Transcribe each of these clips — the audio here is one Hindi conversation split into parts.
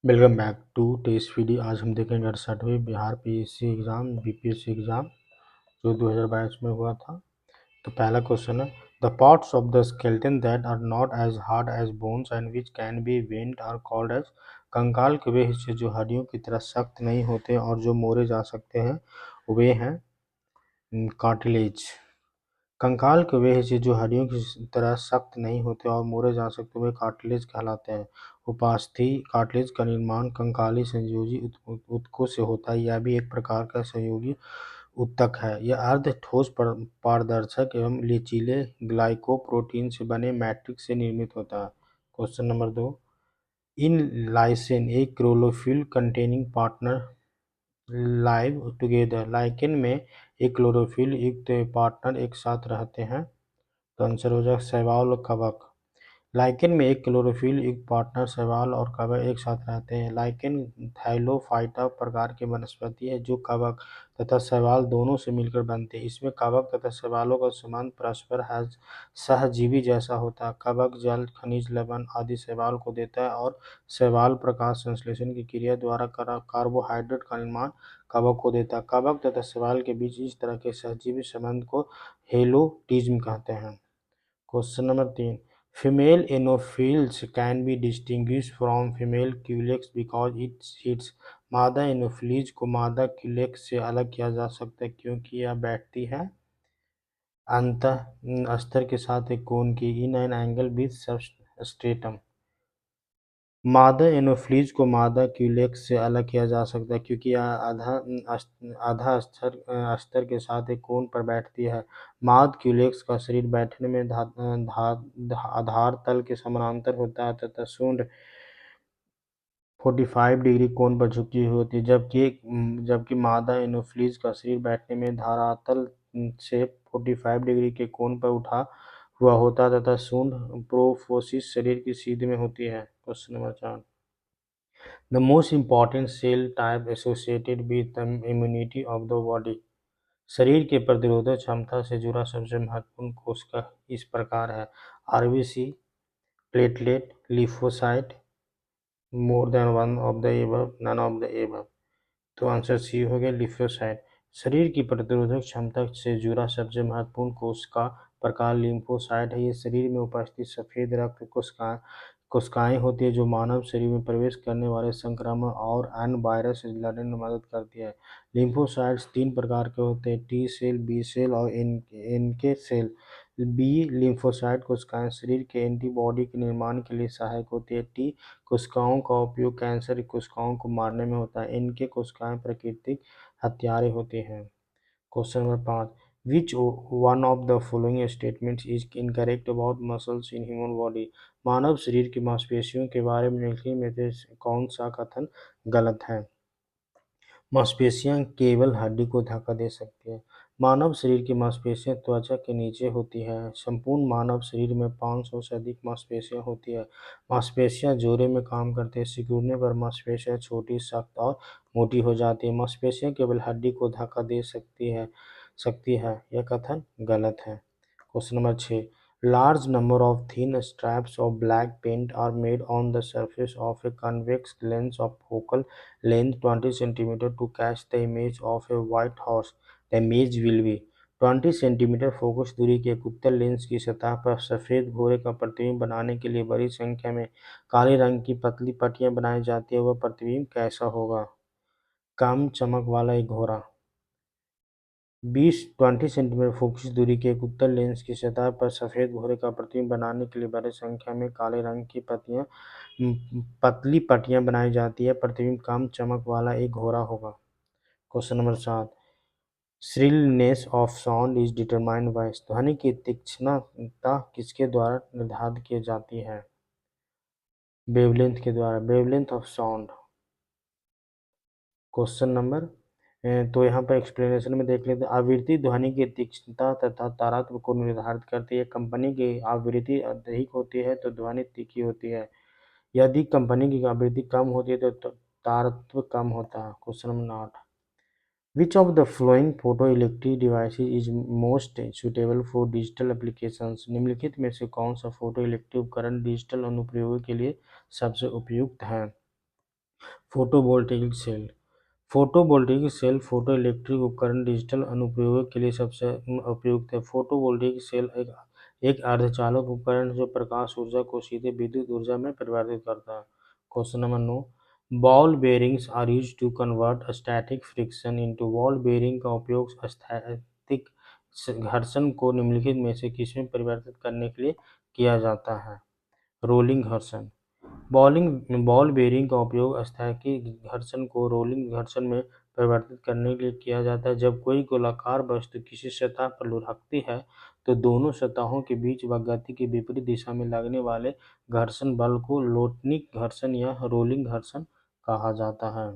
Welcome back to test video. आज हम देखेंगे 68वें Bihar PSC exam BPSC exam जो 2022 में हुआ था। तो पहला क्वेश्चन है, the parts of the skeleton that are not as hard as bones and which can be bent are called edge. कंकाल के वे हिस्से जो हड्डियों की तरह सख्त नहीं होते और जो मोड़े जा सकते हैं वे हैं कार्टिलेज। कंकाल के वे हिस्से जो हड्डियों की तरह सख्त नहीं होते और मोड़े जा सकते वे कार्टिलेज कहलाते हैं। उपास्थि कार्टिलेज का निर्माण कंकाली संयोजी ऊतकों से होता है। यह भी एक प्रकार का संयोगी ऊतक है। यह अर्ध ठोस पारदर्शक एवं लचीले ग्लाइकोप्रोटीन से बने मैट्रिक्स से निर्मित होता है। क्वेश्चन नंबर 2, इन लाइसेन एक chlorophyll containing partner live together. Lichen में एक क्लोरोफिल युक्त पार्टनर एक साथ रहते हैं। तो आंसर हो जाएगा शैवाल और कवक। लाइकेन में एक क्लोरोफिल युक्त पार्टनर शैवाल और कवक एक साथ रहते हैं। लाइकेन थैलोफाइटा प्रकार की वनस्पति है जो कवक तथा शैवाल दोनों से मिलकर बनते हैं। इसमें कवक तथा शैवालों का संबंध परस्पर सहजीवी जैसा होता है। कवक जल, खनिज, लवण आदि शैवाल को देता है और शैवाल प्रकाश संश्लेषण की क्रिया द्वारा कार्बोहाइड्रेट का निर्माण कवक को देता है। कवक तथा शैवाल के बीच इस तरह के सहजीवी संबंध को हेलोटिज्म कहते हैं। Question number 3, female Anopheles can be distinguished from female Culex because it's मादा एनोफिलीज को मादा क्यूलेक्स से अलग किया जा सकता है क्योंकि यह बैठती है अंतः स्तर के साथ एक कोण की in an angle with substratum. मादा एनोफ्लीज को मादा क्यूलेक्स से अलग किया जा सकता है क्योंकि यह आधा स्तर के साथ एक कोण पर बैठती है। माद क्यूलेक्स का शरीर बैठने में आधार तल के समानांतर होता है तथा सूंड 45 डिग्री कोण पर झुकी हुई होती है, जबकि मादा एनोफ्लीज का शरीर बैठने में धरातल से 45 डिग्री के कोण पर उठा हुआ होता है तथा सूंड प्रोफोसिस शरीर की सीध में होती है। Question number 4, the most important cell type associated with the immunity of the body। शरीर के प्रतिरोधक क्षमता से जुड़ा सबसे महत्वपूर्ण कोशिका इस प्रकार है। RBC, platelet, lymphocyte, more than one of the above, none of the above. तो आंसर सी हो गया लिफोसाइट। शरीर की प्रतिरोधक क्षमता से जुड़ा सबसे महत्वपूर्ण कोशिका प्रकार लिम्फोसाइट है। ये शरीर में उपस्थित सफेद रक्त कोशिकाएं होती है जो मानव शरीर में प्रवेश करने वाले संक्रमण और अन्य वायरस से लड़ने में मदद करती है। लिम्फोसाइट्स 3 प्रकार के होते हैं, टी सेल, बी सेल और एनके सेल। बी लिम्फोसाइट कोशिकाएं शरीर के एंटीबॉडी के निर्माण के लिए सहायक होती है। टी कोशिकाओं का उपयोग कैंसर कोशिकाओं को मारने में होता है। इनके कोशिकाएं प्राकृतिक हत्यारे होते हैं। Question number 5, which one of the following statements is incorrect about muscles in human body. मानव शरीर की मांसपेशियों के बारे में निम्नलिखित में से कौन सा कथन गलत है। मांसपेशियां केवल हड्डी को धक्का दे सकती हैं। मानव शरीर की मांसपेशियां त्वचा के नीचे होती है। संपूर्ण मानव शरीर में 500 से अधिक मांसपेशियां होती है। मांसपेशियां जोड़े में काम करते हैं। सिकुड़ने पर मांसपेशियां छोटी, सख्त और मोटी हो जाती है। मांसपेशियां केवल हड्डी को धक्का दे सकती है। यह कथन गलत है। Question number 6, large number of thin stripes of black paint are made on the surface of a convex lens of focal length 20 cm to catch the image of a white horse। The image will be 20 centimetre focus दूरी के एक उत्तल लेंस की सतह पर सफ़ेद घोड़े का प्रतिबिंब बनाने के लिए बड़ी संख्या में काले रंग की पतली पट्टियां बनाई जाती है। वह प्रतिबिंब कैसा होगा। कम चमक वाला एक घोड़ा। 20 सेंटीमीटर फोकस दूरी के एक उत्तल लेंस की सतह पर सफ़ेद घोड़े का प्रतिबिंब बनाने के लिए बड़ी संख्या में काले रंग की पतली पट्टियां बनाई जाती है। प्रतिबिंब कम चमक वाला एक घोड़ा होगा। Question number 7, shrillness of sound is determined by. ध्वनि की तीक्ष्णता किसके द्वारा निर्धारित की जाती है। वेवलेंथ के द्वारा, wavelength of sound. Question number तो यहाँ पर एक्सप्लेनेशन में देख लेते हैं। आवृत्ति ध्वनि की तीक्ष्णता तथा तारतम्य को निर्धारित करती है। कंपनी की आवृत्ति अधिक होती है तो ध्वनि तीखी होती है। यदि कंपनी की आवृत्ति कम होती है तो तारतम्य कम होता है। Question number 8, which of the flowing photo electric devices is most suitable for digital applications. निम्नलिखित में से कौन सा फोटो इलेक्ट्रिक उपकरण डिजिटल अनुप्रयोगों के लिए सबसे उपयुक्त है। Photovoltaic cell. Photovoltaic cell photoelectric उपकरण डिजिटल अनुप्रयोगों के लिए सबसे उपयुक्त है। फोटोवोल्टेइक सेल एक अर्धचालक उपकरण है जो प्रकाश ऊर्जा को सीधे विद्युत ऊर्जा में परिवर्तित करता है। Question number 9। Ball bearings are used to convert static friction into ball bearing का उपयोग स्थैतिक घर्षण को निम्नलिखित में से किसमें परिवर्तित करने के लिए किया जाता है। रोलिंग घर्षण। बॉल बेयरिंग का उपयोग स्थैतिक घर्षण को रोलिंग घर्षण में परिवर्तित करने के लिए किया जाता है। जब कोई गोलाकार वस्तु किसी सतह पर लुढ़कती है तो दोनों सतहों के बीच व गति के विपरीत दिशा में लगने वाले घर्षण बल को लोटनिक घर्षण या रोलिंग घर्षण कहा जाता है।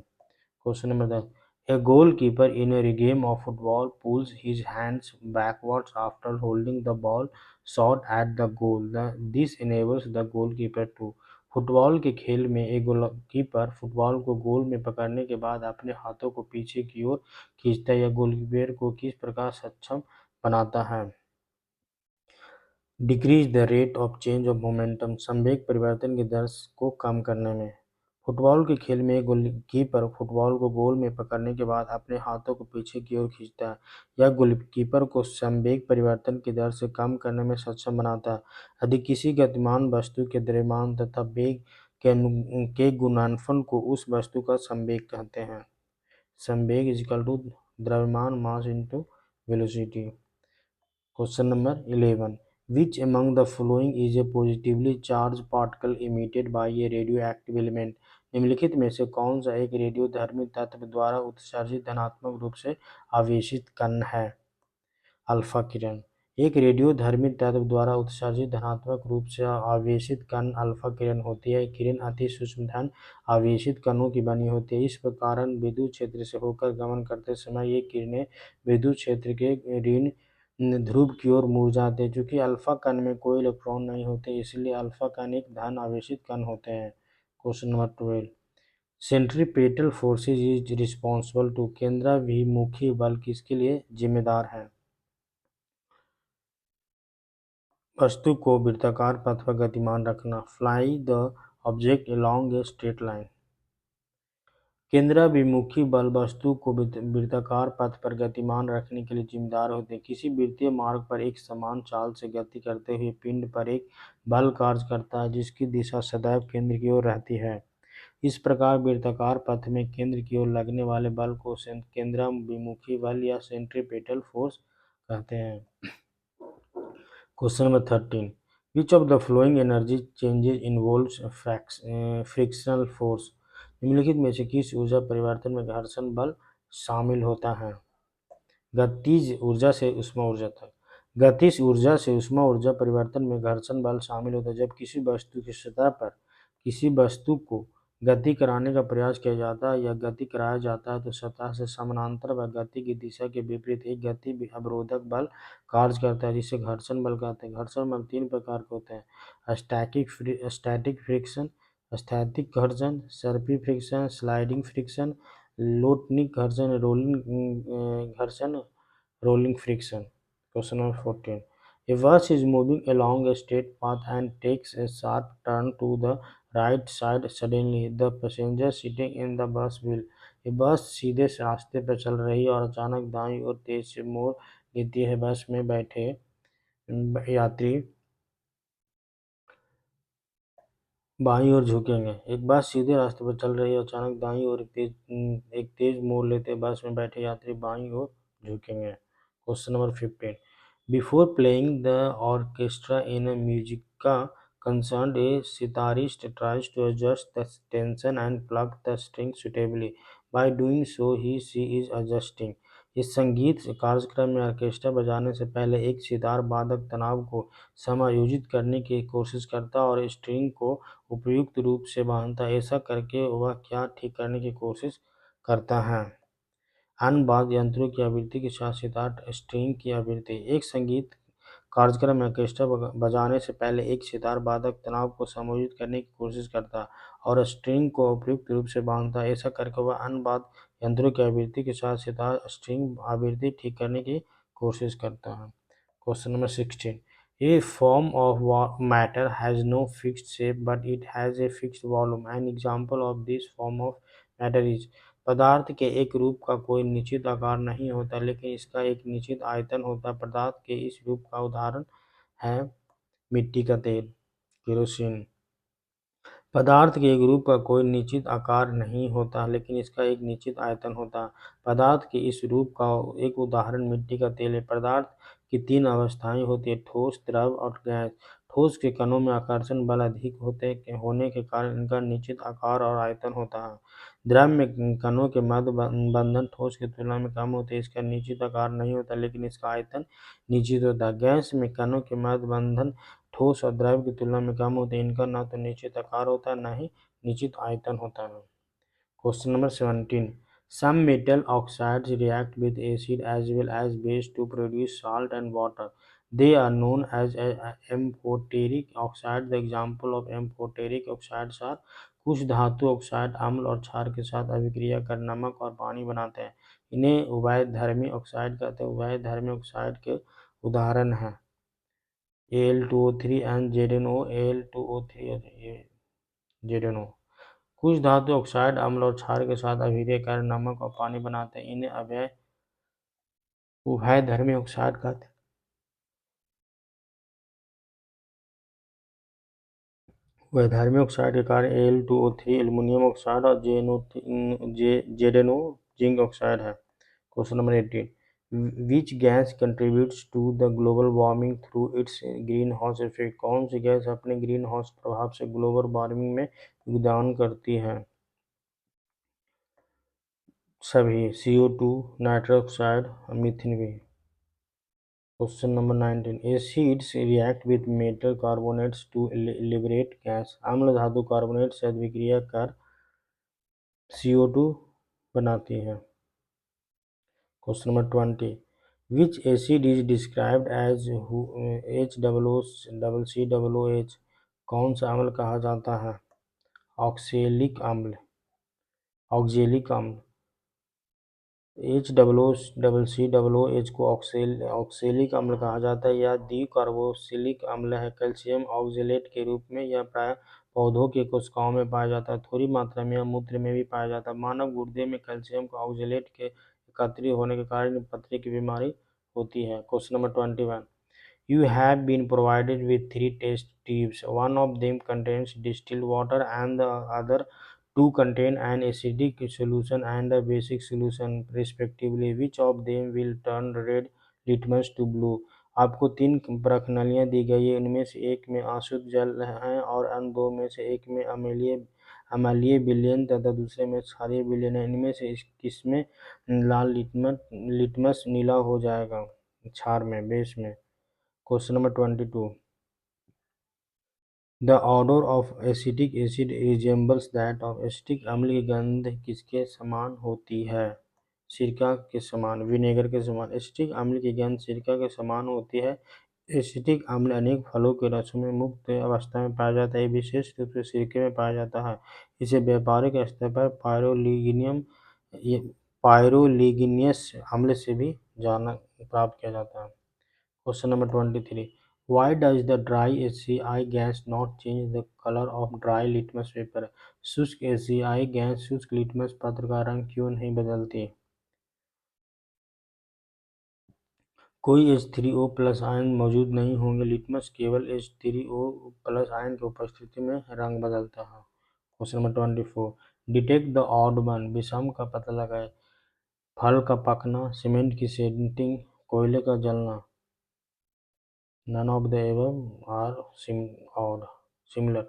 Question number 10। A goalkeeper in a game of football pulls his hands backwards after holding the ball shot at the goal. This enables the goalkeeper to football के खेल में एक गोलकीपर फुटबॉल को गोल में पकड़ने के बाद अपने हाथों को पीछे की ओर खींचता है। यह गोलकीपर को किस प्रकार सक्षम बनाता है। Decrease the rate of change of momentum. संवेग परिवर्तन की दर को कम करने में। फुटबॉल के खेल में गोलकीपर फुटबॉल को गोल में पकड़ने के बाद अपने हाथों को पीछे की ओर खींचता है। यह गोलकीपर को संवेग परिवर्तन की दर से कम करने में सक्षम बनाता है। यदि किसी गतिमान वस्तु के द्रव्यमान तथा वेग के गुणनफल को उस वस्तु का संवेग कहते हैं। संवेग इज इक्वल टू द्रव्यमान mass into velocity. Question number 11. Which among the following is a positively charged particle emitted by a radioactive element? निम्नलिखित में से कौन सा एक रेडियोधर्मी तत्व द्वारा उत्सर्जित धनात्मक रूप से आवेशित कण है। अल्फा किरण। एक रेडियोधर्मी तत्व द्वारा उत्सर्जित धनात्मक रूप से आवेशित कण अल्फा किरण होती है। किरण अति सूक्ष्म धन आवेशित कणों की बनी होती है। इस प्रकार विद्युत क्षेत्र से होकर गमन करते समय ये किरणें विद्युत क्षेत्र के ऋण ध्रुव की ओर मुड़ जाते हैं। चूंकि अल्फा कण में कोई इलेक्ट्रॉन नहीं होते इसलिए अल्फा कण एक धन आवेशित कण होते हैं। Question number 12। Centripetal forces is responsible to केंद्राभिमुखी बल किसके लिए जिम्मेदार है। वस्तु को वृत्ताकार पथ पर गतिमान रखना। Fly the object along a straight line. केंद्राभिमुखी बल वस्तु को वृत्ताकार पथ पर गतिमान रखने के लिए जिम्मेदार होते हैं। किसी वृत्तीय मार्ग पर एक समान चाल से गति करते हुए पिंड पर एक बल कार्य करता है जिसकी दिशा सदैव केंद्र की ओर रहती है। इस प्रकार वृत्ताकार पथ में केंद्र की ओर लगने वाले बल को केंद्राभिमुखी बल या सेंट्रीपेटल फोर्स कहते हैं। Question number 13। Which of the flowing energy changes involves frictional force. निम्नलिखित में से किस ऊर्जा परिवर्तन में घर्षण बल शामिल होता है। गतिज ऊर्जा से ऊष्मा ऊर्जा तक। गतिज ऊर्जा से ऊष्मा ऊर्जा परिवर्तन में घर्षण बल शामिल होता है। जब किसी वस्तु की सतह पर किसी वस्तु को गति कराने का प्रयास किया जाता है या गति कराया जाता है तो सतह से समानांतर व गति की दिशा के विपरीत एक गति अवरोधक बल कार्य करता है जिसे घर्षण बल कहते हैं। घर्षण बल तीन प्रकार के होते हैं। स्टैटिक फ्रिक्शन, स्थैतिक घर्षण, सर्पी फ्रिक्शन, स्लाइडिंग फ्रिक्शन, लोटनिक घर्षण, रोलिंग घर्षण, rolling friction. Question number 14. A bus is moving along a straight path and takes a sharp turn to the right side. Suddenly, the passenger sitting in the bus will. ये बस सीधे रास्ते पर चल रही है और अचानक दाईं ओर तेज से मोड़ लेती है। बस में बैठे यात्री बाईं ओर झुकेंगे। एक बस सीधे रास्ते पर चल रही है अचानक दाईं ओर एक तेज मोड़ लेते बस में बैठे यात्री बाईं ओर झुकेंगे। Question number 15. Before playing the orchestra in a musica concert, a sitarist tries to adjust the tension and plug the string suitably. By doing so, she is adjusting. इस संगीत कार्यक्रम में ऑर्केस्ट्रा बजाने से पहले एक सितार वादक तनाव को समायोजित करने की कोशिश करता है और स्ट्रिंग को उपयुक्त रूप से बांधता है। ऐसा करके वह क्या ठीक करने की कोशिश करता है। अन्य वाद्य यंत्रों की आवृत्ति के साथ सितार स्ट्रिंग की आवृत्ति। एक संगीत कार्यक्रम में ऑर्केस्ट्रा बजाने से पहले एक सितार वादक तनाव को समायोजित करने की कोशिश करता है और स्ट्रिंग को उपयुक्त रूप से बांधता है। ऐसा करके वह अन्य वाद्य यंत्रों की आवृत्ति के साथ सितार स्ट्रिंग आवृत्ति ठीक करने की कोशिश करता है। Question number 16. A form of matter has no fixed shape but it has a fixed volume. An example of this form of matter is पदार्थ के एक रूप का कोई निश्चित आकार नहीं होता लेकिन इसका एक निश्चित आयतन होता है। पदार्थ के इस रूप का उदाहरण है मिट्टी का तेल, केरोसिन। पदार्थ के एक रूप का कोई निश्चित आकार नहीं होता लेकिन इसका एक निश्चित आयतन होता है। पदार्थ के इस रूप का एक उदाहरण मिट्टी का तेल है। पदार्थ की तीन अवस्थाएं होती है, ठोस, द्रव और गैस। ठोस के कणों में आकर्षण बल अधिक होने के कारण इनका निश्चित आकार और आयतन होता है। द्रव में कणों के मध्य बंधन ठोस की तुलना में कम होते हैं, इसका निश्चित आकार नहीं होता लेकिन इसका आयतन निश्चित होता है। गैस में कणों के मध्य बंधन ठोस और द्रव की तुलना में कम होते हैं, इनका न तो निश्चित आकार होता है न ही निश्चित आयतन होता है। Question number 17। Some metal oxides react with acid as well as base to produce salt and water. They are known as amphoteric oxide. The example of amphoteric oxides are कुछ धातु ऑक्साइड अम्ल और क्षार के साथ अभिक्रिया कर नमक और पानी बनाते हैं। इन्हें उभयधर्मी ऑक्साइड कहते हैं। उभयधर्मी ऑक्साइड के उदाहरण हैं Al2O3 and ZnO, Al2O3 और ZnO। कुछ धातु ऑक्साइड अम्ल और क्षार के साथ अभिक्रिया कर नमक और पानी बनाते हैं। इन्हें उभयधर्मी ऑक्साइड कहते हैं। उभयधर्मी ऑक्साइड के कारण Al2O3 एल्युमिनियम ऑक्साइड और ZnO जिंक ऑक्साइड है। Question number 18। Which gas contributes to the global warming through its greenhouse effect? कौन सी गैस अपने ग्रीन हाउस प्रभाव से ग्लोबल वार्मिंग में योगदान करती है? सभी CO2, नाइट्रस ऑक्साइड और मीथेन भी। Question number 19। Acids react with metal carbonates to liberate gas. अम्ल धातु कार्बोनेट से अभिक्रिया कर CO2 बनाती है। Question number 20। Which acid is described as HCCOH? कौन सा अम्ल कहा जाता है? ऑक्सैलिक अम्ल। ऑक्जेलिक अम्ल। HCCOH को ऑक्सैलिक अम्ल कहा जाता है। यह द्विकार्बोक्सिलिक अम्ल है। कैल्शियम ऑक्जेलेट के रूप में यह प्रायः पौधों के कोशिकाओं में पाया जाता है। थोड़ी मात्रा में यह मूत्र में भी पाया जाता है। मानव गुर्दे में कैल्शियम ऑक्जेलेट के एकत्रित होने के कारण पथरी की बीमारी होती है। Question number 21। You have been provided with 3 test tubes. One of them contains distilled water and the other two contain an acidic solution and a basic solution respectively. Which of them will turn red litmus to blue? आपको 3 प्रखनलियाँ दी गई है। इनमें से एक में अशुद्ध जल है और अन्य दो में से एक में अम्लीय विलयन तथा दूसरे में क्षारीय विलयन है। इनमें से किसमें लाल लिटमस नीला हो जाएगा? क्षार में, बेस में। Question number 22। The order of acetic acid resembles that of acetic अम्ल की गंध किसके समान होती है? सिरका के समान, विनेगर के समान। एसिटिक अम्ल की गंध सिरका के समान होती है। एसिटिक अम्ल अनेक फलों के रसों में मुक्त अवस्था में पाया जाता है। विशेष रूप से सिरके में पाया जाता है। इसे व्यापारिक स्तर पर पायरोलिग्नियस अम्ल से भी प्राप्त किया जाता है। Question number 23। Why does the dry ACI gas not change the color of dry litmus paper? शुष्क ACI गैस शुष्क लिटमस पत्र का रंग क्यों नहीं बदलती? कोई H3O प्लस आयन मौजूद नहीं होंगे। लिटमस केवल H3O प्लस आयन की उपस्थिति में रंग बदलता है। Question number 24। Detect the odd one, विषम का पता लगाए। फल का पकना, सीमेंट की सेटिंग, कोयले का जलना। None of the above are similar.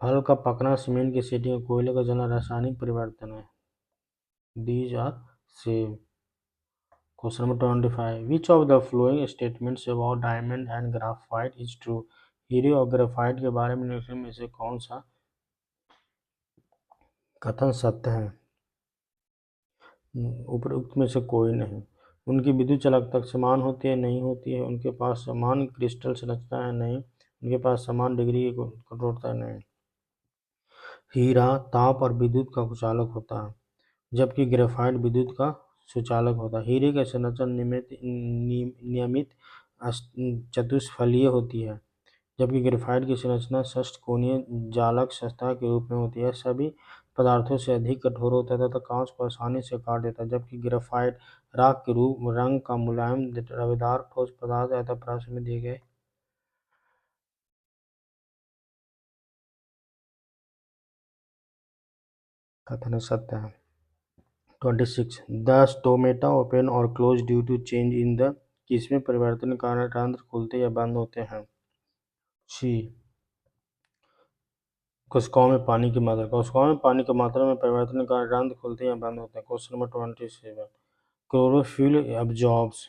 फल का पकना, सीमेंट की सेटिंग और कोयले का जलना रासायनिक परिवर्तन है। These are same. Question number 25. Which of the following statements about diamond and graphite is true? हीरे और ग्रेफाइट के बारे में निम्नलिखित में से कौन सा कथन सत्य है? उपरोक्त में से कोई नहीं। उनकी विद्युत चालकता समान होती है? नहीं होती है। उनके पास समान क्रिस्टल संरचना है? नहीं। उनके पास समान डिग्री की कठोरता? नहीं। हीरा ताप और विद्युत का कुचालक होता है, जबकि ग्रेफाइट विद्युत का सुचालक होता है। हीरे की संरचना नियमित चतुष्फलीय होती है, जबकि ग्रेफाइट की संरचना षट्कोणीय जालक सतह के रूप में होती है। सभी पदार्थों से अधिक कठोर होता है तथा कांच को आसानी से काट देता है, जबकि ग्रेफाइट राख के रूप रंग का मुलायम रवेदार ठोस पदार्थ है। प्रश्न में दिए गए कथन सत्य है। 26 द स्टोमेटा ओपन और close due to change in the किसमें परिवर्तन के कारण रंध्र खुलते या बंद होते हैं। सी कोशिकाओं में पानी की मात्रा। कोशिकाओं में पानी की मात्रा में परिवर्तन के कारण रंध्र खुलते या बंद होते हैं। Question number 27 chlorophyll absorbs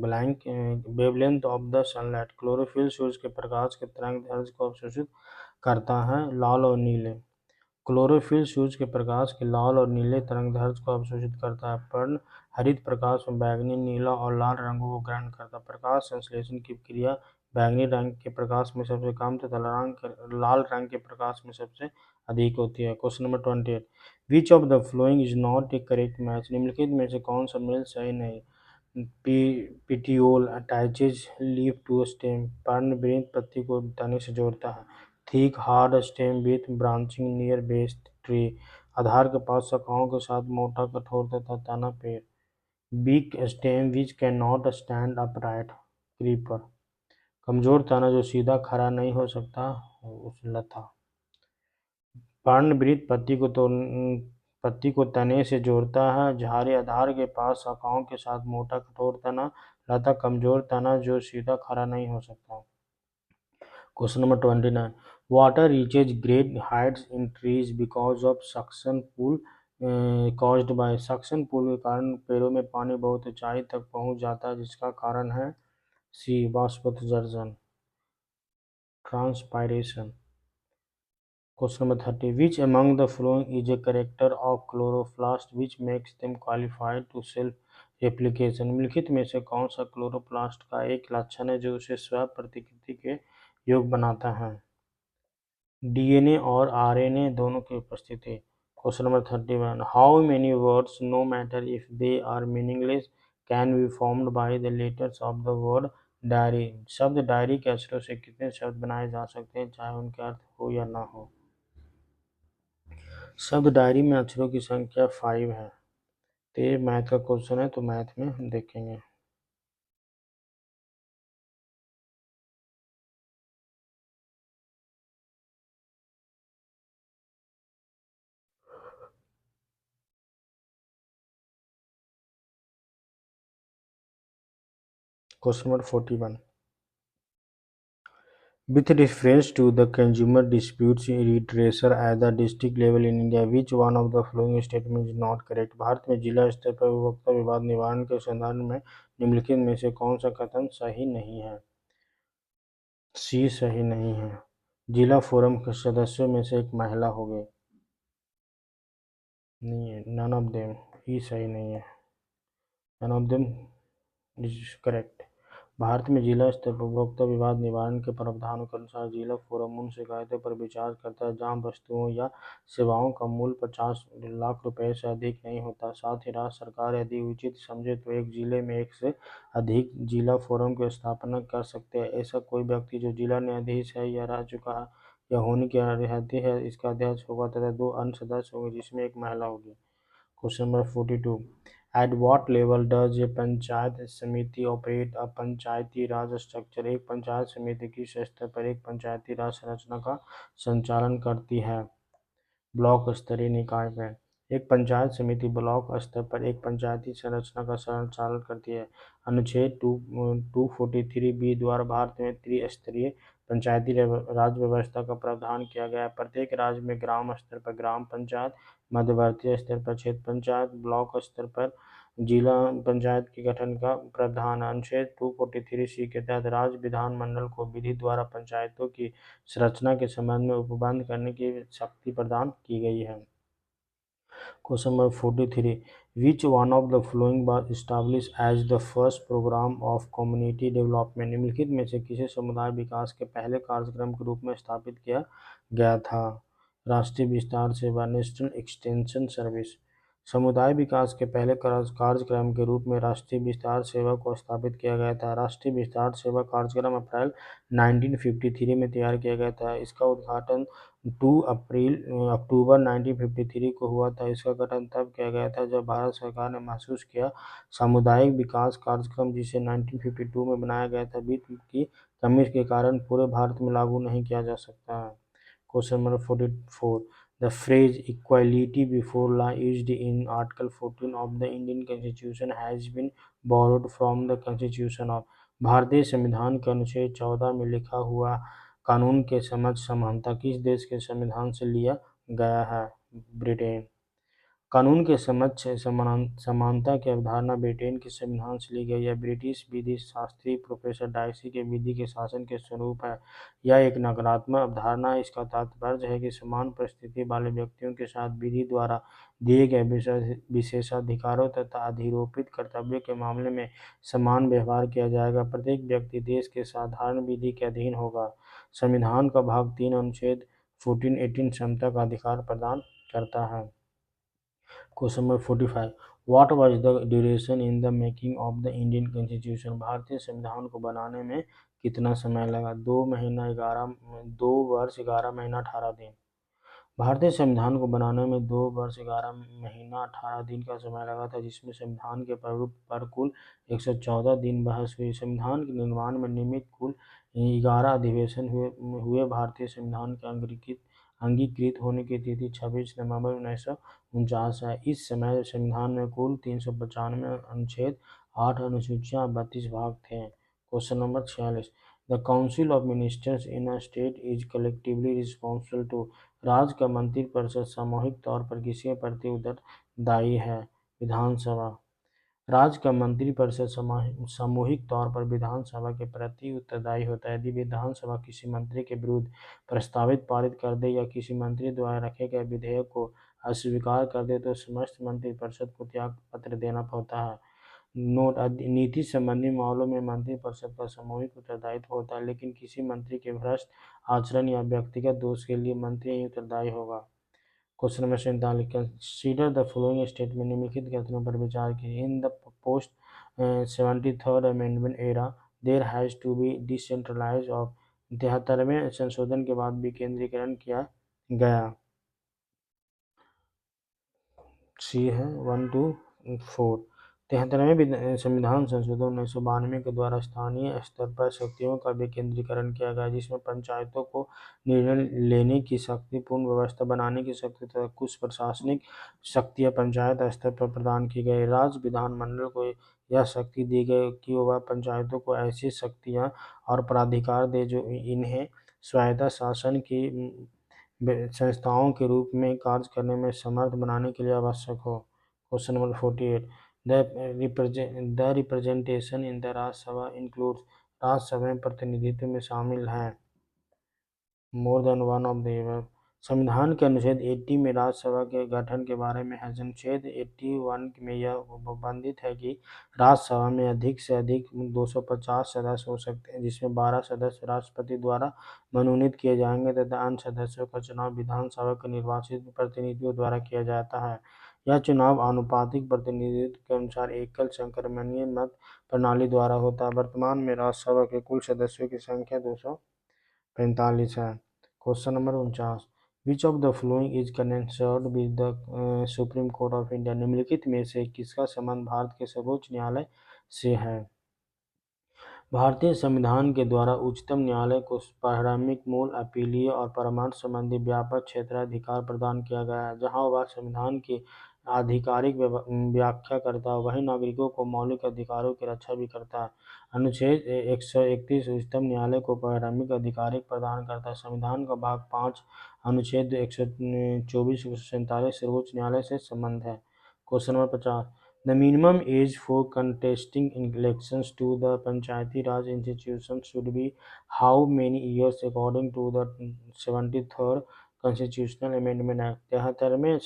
blank wavelength of the sunlight. Chlorophyll सूर्य के प्रकाश के तरंग दैर्ध्य को अवशोषित करता है। लाल और नीले क्लोरोफिल सूर्य के प्रकाश के लाल और नीले तरंगदैर्ध्य को अवशोषित करता है। पर्ण हरित प्रकाश में बैंगनी, नीला और लाल रंगों को ग्रहण करता है। प्रकाश संश्लेषण की क्रिया बैंगनी रंग के प्रकाश में सबसे कम तथा लाल रंग के प्रकाश में सबसे अधिक होती है। Question number 28 which of the following is not a correct match. निम्नलिखित में से कौन सा मेल सही नहीं। Petiole attaches leaf to stem. पर्णवृंत पत्ती को तने से जोड़ता है। Thick hard stem with branching near base tree. आधार के पास शाखाओं के साथ मोटा कठोर तथा तना पेड़। Weak stem which can not stand upright. Creeper. कमजोर तना जो सीधा खड़ा नहीं हो सकता, उस लता। पर्णवृत्त पत्ती को तने से जोड़ता है। झाड़ी आधार के पास शाखाओं के साथ मोटा कठोर तना। लता कमजोर तना जो सीधा खड़ा नहीं हो सकता। Question number 29 water reaches great heights in trees because of suction pull caused by. Suction pull के कारण पेड़ों में पानी बहुत ऊंचाई तक पहुंच जाता है, जिसका कारण है। सी वाष्पोत्सर्जन transpiration. Question number 30 which among the following is a character of chloroplast which makes them qualified to self replication। निम्नलिखित में से कौन सा क्लोरोप्लास्ट का एक लक्षण है जो उसे स्व प्रतिकृति के योग बनाता है। डीएनए और आरएनए दोनों की उपस्थिति। Question number 31 how many words no matter if they are meaningless can be formed by the letters of the word diary. शब्द डायरी के अक्षरों से कितने शब्द बनाए जा सकते हैं चाहे उनके अर्थ हो या ना हो। शब्द डायरी में अक्षरों की संख्या 5 है। तो ये मैथ का क्वेश्चन है, तो मैथ में हम देखेंगे। Question number 41 with reference to the consumer disputes redressal at the district level in India, which one of the following statements is not correct। Bharat में जिला स्तर पर उपभोक्ता विवाद निवारण के संदर्भ में निम्नलिखित में से कौन सा कथन सही नहीं है। सी सही नहीं है। जिला फोरम के सदस्यों में से एक महिला होगी। नहीं है। None of them. ही सही नहीं है। None of them is correct. Bharat में जिला स्तर पर उपभोक्ता विवाद निवारण के प्रावधानों के अनुसार जिला फोरम उन शिकायतों पर विचार करता है जहां वस्तुओं या सेवाओं का मूल्य 50 लाख रुपए से अधिक नहीं होता। साथ ही राज्य सरकार यदि उचित समझे तो एक जिले में एक से अधिक जिला फोरम की स्थापना कर सकते हैं। ऐसा कोई व्यक्ति जो जिला न्यायाधीश है या रह चुका है या होने की रहती है इसका अध्यक्ष होगा तथा 2 अन्य सदस्य होंगे जिसमें एक महिला होगी। Question number 42 At what level does a panchayat समिति ऑपरेट अ पंचायती राज स्ट्रक्चर। एक पंचायत समिति किस स्तर पर एक पंचायती राज संरचना का संचालन करती है। ब्लॉक स्तरीय निकाय में। एक पंचायत समिति ब्लॉक स्तर पर एक पंचायती संरचना का संचालन करती है। अनुच्छेद 243 बी द्वारा भारत में त्रिस्तरीय पंचायती राज व्यवस्था का प्रावधान किया गया है। प्रत्येक राज्य में ग्राम स्तर पर ग्राम पंचायत, मध्यवर्ती स्तर पर क्षेत्र पंचायत, ब्लॉक स्तर पर जिला पंचायत के गठन का प्रावधान है। अनुच्छेद 243 सी के तहत राज्य विधानमंडल को विधि द्वारा पंचायतों की संरचना के संबंध में उपबंध करने की शक्ति प्रदान की गई है। Question number 43 which one of the following was establish as the first programme of community development. निम्नलिखित में से किसे समुदाय विकास के पहले कार्यक्रम के रूप में स्थापित किया गया था। राष्ट्रीय विस्तार सेवा नेशनल एक्सटेंशन सर्विस। समुदाय विकास के पहले कार्यक्रम के रूप में राष्ट्रीय विस्तार सेवा को स्थापित किया गया था। राष्ट्रीय विस्तार सेवा कार्यक्रम अप्रैल 1953 में तैयार किया गया था। इसका उद्घाटन 2 अक्टूबर 1953 को हुआ था। इसका गठन तब किया गया था जब भारत सरकार ने महसूस किया सामुदायिक विकास कार्यक्रम जिसे 1952 में बनाया गया था वित्त की कमी के कारण पूरे भारत में लागू नहीं किया जा सकता है। Question number 44. The phrase equality before law used in Article 14 of the Indian Constitution has been borrowed from the Constitution of भारतीय संविधान के अनुच्छेद 14 में लिखा हुआ कानून के समझ समानता किस देश के संविधान से लिया गया है? ब्रिटेन। कानून के समक्ष समानता की अवधारणा ब्रिटेन के संविधान से ली गई है। ब्रिटिश विधि शास्त्री प्रोफेसर डाइसी के विधि के शासन के स्वरूप है। यह एक नकारात्मक अवधारणा है। इसका तात्पर्य है कि समान परिस्थिति वाले व्यक्तियों के साथ विधि द्वारा दिए गए विशेषाधिकारों तथा अधिरोपित कर्तव्य के मामले में समान व्यवहार किया जाएगा। प्रत्येक व्यक्ति देश के साधारण विधि के अधीन होगा। संविधान का भाग 3 अनुच्छेद 14-18 समता का अधिकार प्रदान करता है। Question number 45. What was the duration in the making of the Indian Constitution? भारतीय संविधान को बनाने में कितना समय लगा? 2 वर्ष 11 महीना 18 दिन। भारतीय संविधान को बनाने में 2 वर्ष 11 महीना 18 दिन का समय लगा था, जिसमें संविधान के प्रारूप पर कुल 114 दिन बहस हुई। संविधान के निर्माण में निमित्त कुल 11 अधिवेशन हुए। भारतीय संविधान के अंगीकृत होने की तिथि 26 नवंबर 1949 है। इस समय संविधान में कुल 395 अनुच्छेद, 8 अनुसूचियां, 32 भाग थे। Question number 46. The council of ministers in a state is collectively responsible to राज्य का मंत्रिपरिषद सामूहिक तौर पर किसके प्रति उत्तरदायी है? विधानसभा। राज्य का मंत्रिपरिषद सामूहिक तौर पर विधानसभा के प्रति उत्तरदायी होता है। यदि विधानसभा किसी मंत्री के विरुद्ध प्रस्तावित पारित कर दे या किसी मंत्री द्वारा रखे गए विधेयक को अस्वीकार कर दे तो समस्त मंत्रिपरिषद को त्याग पत्र देना होता है। नोट: नीति संबंधी मामलों में मंत्रिपरिषद का सामूहिक उत्तरदायित्व होता है, लेकिन किसी मंत्री के भ्रष्ट आचरण या व्यक्तिगत दोष के लिए मंत्री ही उत्तरदायी होगा। Question number 47. Consider the following statement. निम्नलिखित कथनों पर विचार कीजिए. In the post 73rd amendment era there has to be decentralise of. 73वें संशोधन के बाद विकेंद्रीकरण किया गया। सी है 1 to 4. 73वें संविधान संशोधन 1992 के द्वारा स्थानीय स्तर पर शक्तियों का विकेंद्रीकरण किया गया, जिसमें पंचायतों को निर्णय लेने की शक्ति, पूर्ण व्यवस्था बनाने की शक्ति तथा कुछ प्रशासनिक शक्तियां पंचायत स्तर पर प्रदान की गई। राज्य विधानमंडल को यह शक्ति दी गई कि वह पंचायतों को ऐसी शक्तियां और प्राधिकार दे जो इन्हें स्वायत्त शासन की संस्थाओं के रूप में कार्य करने में समर्थ बनाने के लिए आवश्यक हो। Question number 48. The representation in the Rajya Sabha includes. Rajya Sabha में प्रतिनिधित्व में शामिल हैं मोर देन वन ऑफ द. संविधान के अनुच्छेद 80 में राज्यसभा के गठन के बारे में है। अनुच्छेद 81 में यह वर्णित है कि राज्यसभा में अधिक से अधिक 250 सदस्य हो सकते हैं, जिसमें 12 सदस्य राष्ट्रपति द्वारा मनोनीत किए जाएंगे तथा अन्य सदस्यों का चुनाव विधानसभा के निर्वाचित प्रतिनिधियों द्वारा किया जाता है। यह चुनाव आनुपातिक प्रतिनिधित्व के अनुसार एकल संक्रमणीय मत प्रणाली द्वारा होता है। वर्तमान में राज्यसभा के कुल सदस्यों की संख्या 245 है। Question number 49. Which of the following is concerned with the supreme court of India. निम्नलिखित में से किसका संबंध भारत के सर्वोच्च न्यायालय से है? भारतीय संविधान के द्वारा उच्चतम न्यायालय को प्रारंभिक, मूल, अपीलीय और परामर्श संबंधी व्यापक क्षेत्राधिकार प्रदान किया गया है। जहां वह संविधान की आधिकारिक व्याख्या करता है, वहीं नागरिकों को मौलिक अधिकारों की रक्षा भी करता है। अनुच्छेद 131 उच्चतम न्यायालय को प्रारंभिक अधिकार प्रदान करता है। संविधान का भाग 5 अनुच्छेद 124 147 सर्वोच्च न्यायालय से संबंध है। Question number 50. The minimum age for contesting elections to the Panchayati Raj institutions should be how many years according to the 73rd Constitutional Amendment Act. 73वें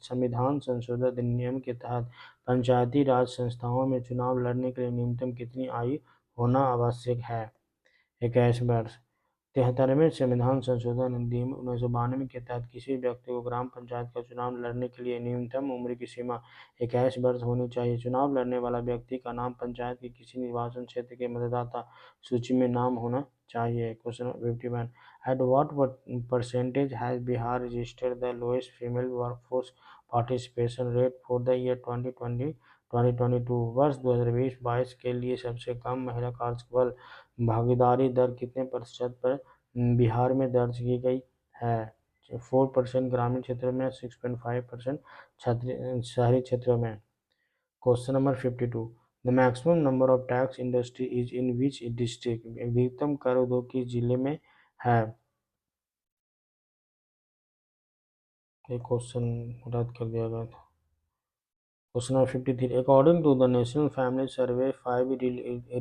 संविधान संशोधन अधिनियम के तहत पंचायती राज संस्थाओं में चुनाव लड़ने के लिए न्यूनतम कितनी आयु होना आवश्यक है? 21 वर्ष। 73वें संविधान संशोधन अधिनियम 1992 के तहत किसी व्यक्ति को ग्राम पंचायत का चुनाव लड़ने के लिए न्यूनतम उम्र की सीमा 21 वर्ष होनी चाहिए। चुनाव लड़ने वाला व्यक्ति का नाम पंचायत के किसी निर्वाचन क्षेत्र के मतदाता सूची में नाम होना चाहिए। Question 51, at what percentage has Bihar registered the lowest female workforce participation rate for the year 2020-2022? वर्ष 2020-22 के लिए सबसे कम महिला कार्यबल भागीदारी दर कितने प्रतिशत पर बिहार में दर्ज की गई है? 4% ग्रामीण क्षेत्रों में, 6.5% शहरी क्षेत्रों में। Question number 52, the maximum number of tax industry is in which district? अधिकतम कर उद्योग किस जिले में है? ये क्वेश्चन रद्द कर दिया गया था। Question number 53. According to the National Family Survey 5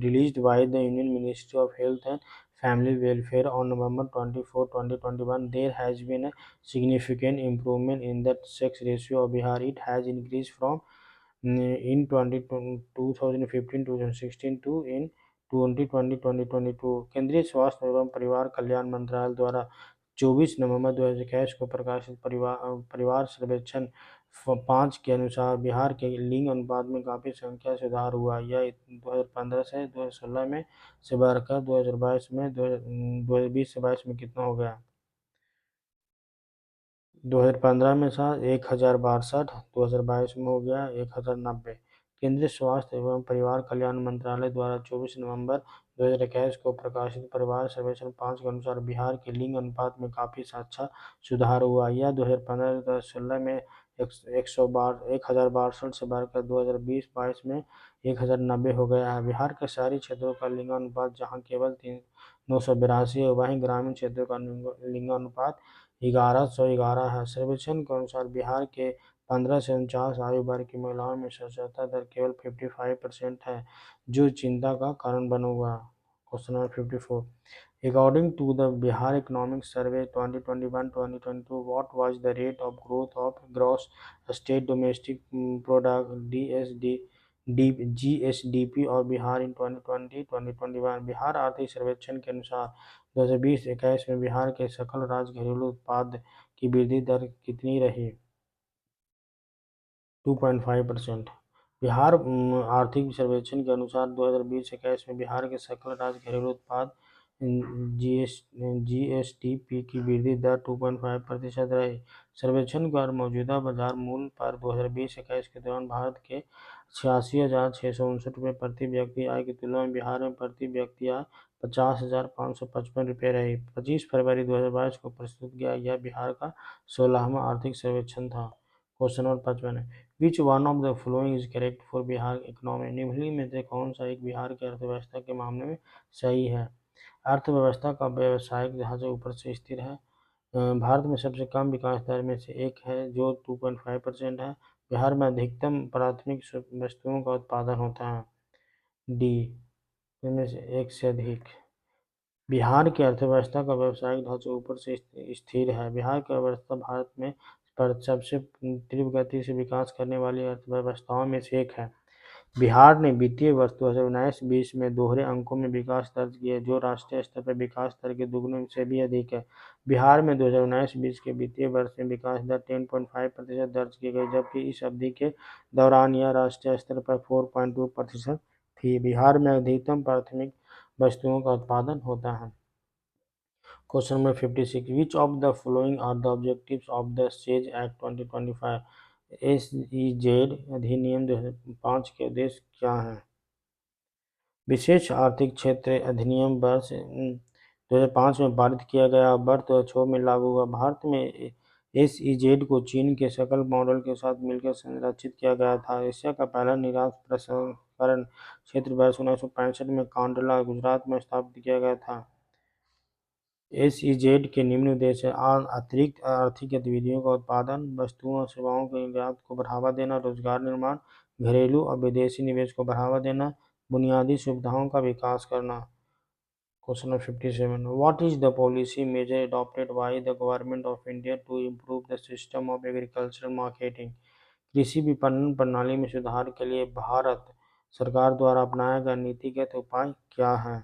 released by the Union Ministry of Health and Family Welfare on November 24, 2021, there has been a significant improvement in the sex ratio of Bihar. It has increased from in 2015-2016 to in 2020-2022। केंद्रीय स्वास्थ्य एवं परिवार कल्याण मंत्रालय द्वारा 24 नवंबर 2021 को प्रकाशित परिवार सर्वेक्षण 5 के अनुसार बिहार के लिंग अनुपात में काफ़ी संख्या सुधार हुआ। यह 2015 से 2016 में से बढ़कर 2022 में 2020 से 22 में कितना हो गया? 2015 में था 1062, 2022 में हो गया 1090। केंद्रीय स्वास्थ्य एवं परिवार कल्याण मंत्रालय द्वारा 24 नवंबर 2021 को प्रकाशित परिवार सर्वेक्षण 5 के अनुसार बिहार के लिंग अनुपात में काफ़ी अच्छा सुधार हुआ। यह 2015-2016 में 1062 से बढ़कर 2020-22 में 1090 हो गया है। बिहार के शहरी क्षेत्रों का लिंगानुपात जहां केवल 982 है, वहीं ग्रामीण क्षेत्रों का लिंगानुपात 1111 है। सर्वेक्षण के अनुसार बिहार के 15 से 49 आयु वर्ग की महिलाओं में साक्षरता दर केवल 55% है, जो चिंता का कारण बना हुआ। Question number 54, according to the Bihar economic survey 2021-2022, what was the rate of growth of gross state domestic product GSDP और बिहार इन 2020-2021? बिहार आर्थिक सर्वेक्षण के अनुसार 2020-21 में बिहार के सकल राज्य घरेलू उत्पाद की वृद्धि दर कितनी रही? 2.5%। बिहार आर्थिक सर्वेक्षण के अनुसार 2020-21 में बिहार के सकल राज्य घरेलू उत्पाद जीएसडीपी की वृद्धि दर 2.5% रही। सर्वेक्षण के अनुसार मौजूदा बाजार मूल्य पर 2020-21 के दौरान भारत के 86,659 रुपये प्रति व्यक्ति आय की तुलना में बिहार में प्रति व्यक्ति आय 50,555 रुपये रही। 25 फरवरी 2022 को प्रस्तुत किया यह बिहार का 16वां आर्थिक सर्वेक्षण था। क्वेश्चन नंबर 55 है, विच one of the following is correct for Bihar economy? निम्नलिखित में से कौन सा एक बिहार की अर्थव्यवस्था के मामले में सही है? अर्थव्यवस्था का व्यावसायिक ढांचा ऊपर से स्थिर है। भारत में सबसे कम विकास दर में से एक है जो 2.5% है। बिहार में अधिकतम प्राथमिक वस्तुओं का उत्पादन होता है। डी, इनमें से एक से अधिक। बिहार की अर्थव्यवस्था का व्यावसायिक ढांचा ऊपर से स्थिर है। बिहार की अर्थव्यवस्था भारत में सबसे तीव्र गति से विकास करने वाली अर्थव्यवस्थाओं में से एक है। बिहार ने वित्तीय वर्ष 2019-20 में दोहरे अंकों में विकास दर्ज किया, जो राष्ट्रीय स्तर पर विकास दर के दुगने से भी अधिक है। बिहार में 2019-20 के वित्तीय वर्ष में विकास दर 10.5% दर्ज की गई, जबकि इस अवधि के दौरान यह राष्ट्रीय स्तर पर 4.2% थी। बिहार में अधिकतम प्राथमिक वस्तुओं का उत्पादन होता है। Question number 56, which of the following are the objectives of the SEZ act 2025? SEZ अधिनियम 2005 के उद्देश्य क्या हैं? विशेष आर्थिक क्षेत्र अधिनियम वर्ष 2005 में पारित किया गया, वर्ष 2006 में लागू हुआ। भारत में SEZ को चीन के सकल मॉडल के साथ मिलकर संरचित किया गया था। एशिया का पहला निर्यात प्रसंस्करण क्षेत्र वर्ष 1965 में कांडला, गुजरात में स्थापित किया गया था। SEZ के निम्न उद्देश्य अतिरिक्त आर्थिक गतिविधियों का उत्पादन, वस्तुओं और सेवाओं के निर्यात को बढ़ावा देना, रोजगार निर्माण, घरेलू और विदेशी निवेश को बढ़ावा देना, बुनियादी सुविधाओं का विकास करना। Question number 57, what is the policy measure adopted by the government of India to improve the system of agricultural marketing? कृषि विपणन प्रणाली में सुधार के लिए भारत सरकार द्वारा अपनाया गया नीतिगत उपाय क्या है?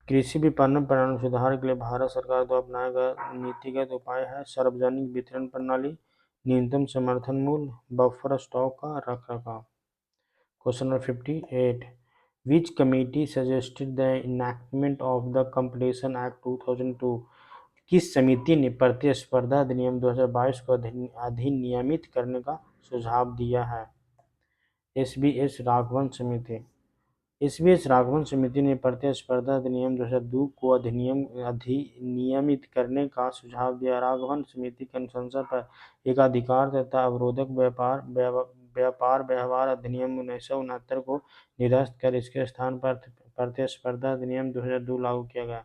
कृषि विपणन प्रणाली सुधार के लिए भारत सरकार द्वारा अपनाया गया नीतिगत उपाय है सार्वजनिक वितरण प्रणाली, न्यूनतम समर्थन मूल्य, बफर स्टॉक का रखरखाव। Question number 58, which committee suggested the enactment of the competition act 2002? किस समिति ने प्रतिस्पर्धा अधिनियम 2022 को अधिनियमित करने का सुझाव दिया है? एस राघवन समिति। एस राघवन समिति ने प्रतिस्पर्धा अधिनियम 2002 को अधिनियमित करने का सुझाव दिया। राघवन समिति के अनुशंसा पर एकाधिकार तथा अवरोधक व्यापार व्यवहार अधिनियम 1969 को निरस्त कर इसके स्थान पर प्रतिस्पर्धा अधिनियम 2002 लागू किया गया।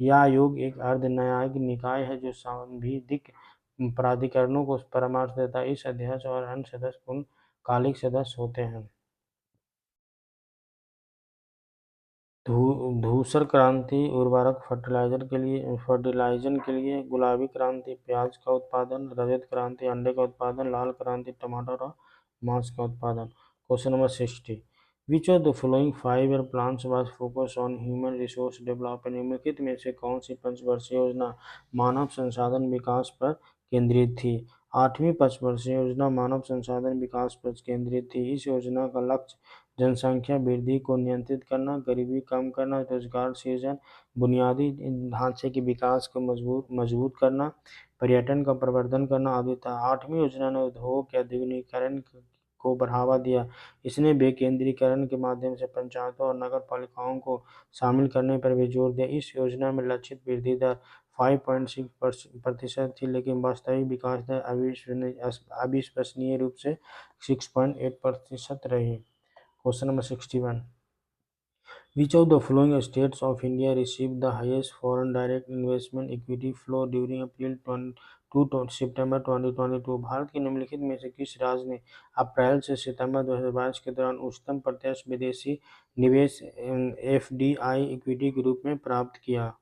यह आयोग एक अर्ध न्यायिक निकाय है जो सांविधिक प्राधिकरणों को परामर्श देता है। इस अध्यक्ष और अन्य सदस्य पूर्णकालिक सदस्य होते हैं। धूसर क्रांति उर्वरक फर्टिलाइजर के लिए, गुलाबी क्रांति प्याज का उत्पादन, रजत क्रांति अंडे का उत्पादन, लाल क्रांति टमाटर और मांस का उत्पादन। Question number 60, which of the following 5-year plans was focus on human resource development? निम्नलिखित में से कौन सी पंचवर्षीय योजना मानव संसाधन विकास पर केंद्रित थी? 8वीं पंचवर्षीय योजना मानव संसाधन विकास पर केंद्रित थी। इस योजना का लक्ष्य जनसंख्या वृद्धि को नियंत्रित करना, गरीबी कम करना, रोजगार सृजन, बुनियादी ढांचे के विकास को मजबूत करना, पर्यटन का प्रवर्धन करना आदि था। 8वीं योजना ने उद्योग के आधुनिकीकरण को बढ़ावा दिया। इसने विकेंद्रीकरण के माध्यम से पंचायतों और नगर पालिकाओं को शामिल करने पर भी जोर दिया। इस योजना में लक्षित वृद्धि दर 5.6% थी, लेकिन वास्तविक विकास दर अविश्वसनीय रूप से 6.8% रही। Question number 61. Which of the following states of India received the highest foreign direct investment equity flow during April to September 2022? Bharat के निम्नलिखित में से किस राज्य ने अप्रैल से सितंबर 2022 के दौरान उच्चतम प्रत्यक्ष विदेशी निवेश FDI इक्विटी के रूप में प्राप्त किया?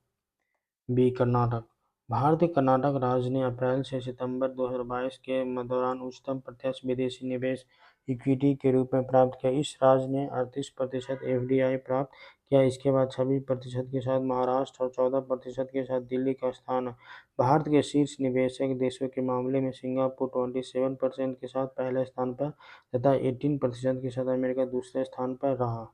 बी. कर्नाटक। भारत के कर्नाटक राज्य ने अप्रैल से सितंबर 2022 के दौरान उच्चतम प्रत्यक्ष विदेशी निवेश इक्विटी के रूप में प्राप्त किया। इस राज्य ने 38% FDI प्राप्त किया। इसके बाद 26% के साथ महाराष्ट्र और 14% के साथ दिल्ली का स्थान है। भारत के शीर्ष निवेशक देशों के मामले में सिंगापुर 27% के साथ पहले स्थान पर तथा 18% के साथ अमेरिका दूसरे स्थान पर रहा।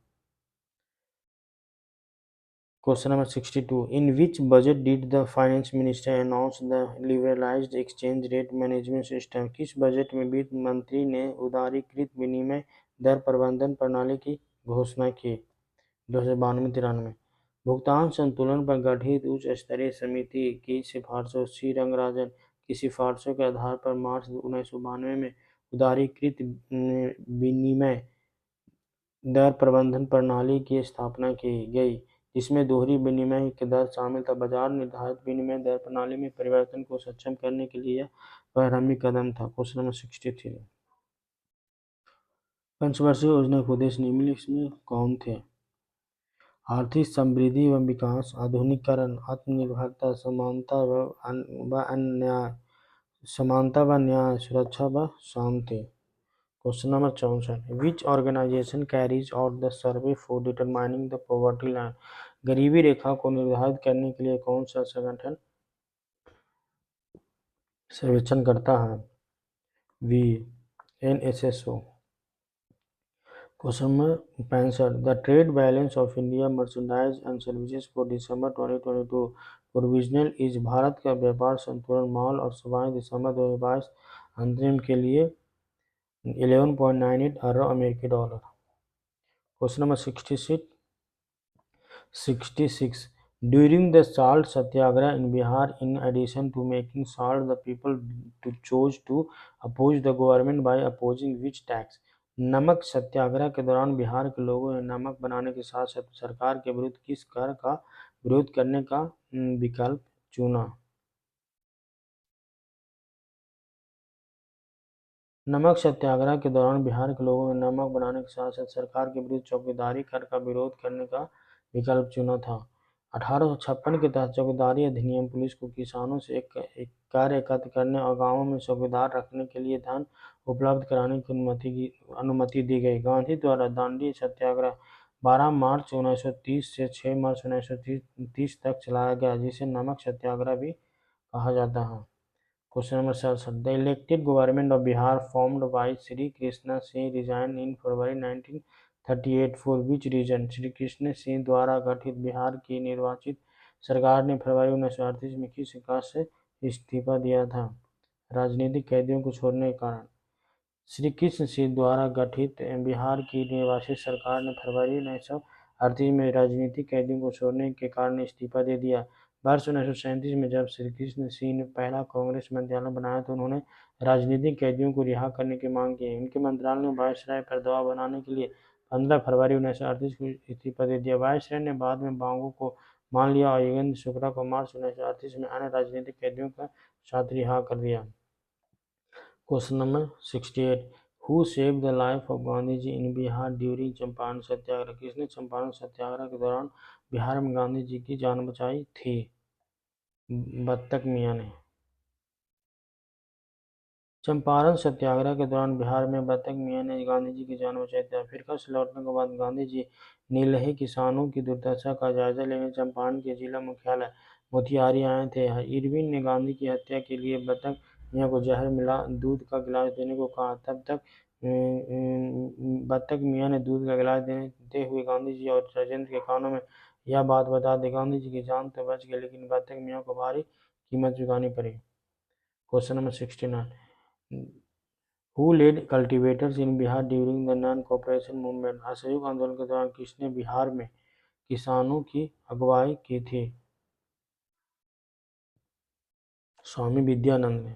Question number 62. In which budget did the finance minister announce the liberalized exchange rate management system? किस बजट में वित्त मंत्री ने उदारीकृत विनिमय दर प्रबंधन प्रणाली की घोषणा की? 2092-93। भुगतान संतुलन पर गठित उच्च स्तरीय समिति की सिफारिशों सी रंगराजन की सिफारिशों के आधार पर मार्च 1992 में उदारीकृत विनिमय दर प्रबंधन प्रणाली की स्थापना की गई, जिसमें दोहरी विनिमय की दर शामिल था। बाजार निर्धारित विनिमय दर प्रणाली में परिवर्तन को सक्षम करने के लिए यह प्रारंभिक कदम था। Question number 63। पंचवर्षीय योजना के उद्देश्य निम्नलिखित में कौन थे? आर्थिक समृद्धि एवं विकास, आधुनिकीकरण, आत्मनिर्भरता, समानता व न्याय, सुरक्षा व शांति। Question number 64। Which organisation carries out the survey for determining the poverty line? गरीबी रेखा को निर्धारित करने के लिए कौन सा संगठन सर्वेक्षण करता है? वी. NSSO। Question number 65। The trade balance of India merchandise and services for December 2022 provisional is. Bharat का व्यापार संतुलन माल और सेवाएं दिसंबर 2022 अंतरिम के लिए 11.98 अरब अमेरिकी dollar. Question number 66। During the salt satyagraha in Bihar, in addition to making salt, the people chose to oppose the government by opposing which tax? नमक सत्याग्रह के दौरान बिहार के लोगों ने नमक बनाने के साथ साथ सरकार के विरुद्ध किस कर का विरोध करने का विकल्प चुना? नमक सत्याग्रह के दौरान बिहार के लोगों ने नमक बनाने के साथ साथ सरकार के विरुद्ध चौकीदारी कर का विरोध करने का विकल्प चुना था। 1856 के तहत चौकीदारी अधिनियम पुलिस को किसानों से एक कर एकत्र करने और गांवों में चौकीदार रखने के लिए धन उपलब्ध कराने की अनुमति दी गई। गांधी द्वारा दांडी सत्याग्रह 12 मार्च 1930 से 6 मार्च 1930 तक चलाया गया, जिसे नमक सत्याग्रह भी कहा जाता है। Question number 67, the elected government of Bihar formed by Shri Krishna Singh resign in February 1938 for which region? Shri Krishna Singh द्वारा गठित बिहार की निर्वाचित सरकार ने फरवरी 1938 में किस कारण से इस्तीफा दिया था? राजनीतिक कैदियों को छोड़ने के कारण। श्री कृष्ण सिंह द्वारा गठित बिहार की निर्वाचित सरकार ने फरवरी 1938 में राजनीतिक कैदियों को छोड़ने के कारण इस्तीफा दे दिया। वर्ष 1937 में जब श्री कृष्ण सिंह ने पहला कांग्रेस मंत्रालय बनाया तो उन्होंने राजनीतिक कैदियों को रिहा करने की मांग की। उनके मंत्रालय ने वायसराय पर दबाव बनाने के लिए 15 फरवरी 1938 को इस्तीफा दे दिया। वायसराय ने बाद में मांगों को मान लिया और योगेंद्र शुक्ला को मार्च 1938 में अन्य राजनीतिक कैदियों के साथ रिहा कर दिया। Question number 68, who saved the life of Gandhi ji in Bihar during Champaran Satyagraha? किसने चंपारण सत्याग्रह के दौरान बिहार में गांधी जी की जान बचाई थी? बत्तक मियाँ ने। चंपारण सत्याग्रह के दौरान बिहार में बत्तक मियाँ ने गांधी जी की जान बचाई थी। अफ्रीका से लौटने के बाद गांधी जी नीलही किसानों की दुर्दशा का जायजा लेने चंपारण के जिला मुख्यालय मोतिहारी आए थे। इरविन ने गांधी की हत्या के लिए बत्तक मियाँ को जहर मिला दूध का गिलास देने को कहा। तब तक बत्तक मियाँ ने दूध का गिलास देते हुए गांधी जी और राजेंद्र के कानों में यह बात बता दी। गांधी जी की जान तो बच गई, लेकिन बत्तक मियाँ को भारी कीमत चुकानी पड़ी। Question number 69, who led cultivators in Bihar during the non cooperation movement? असहयोग आंदोलन के दौरान किसने बिहार में किसानों की अगुवाई की थी? स्वामी विद्यानंद ने।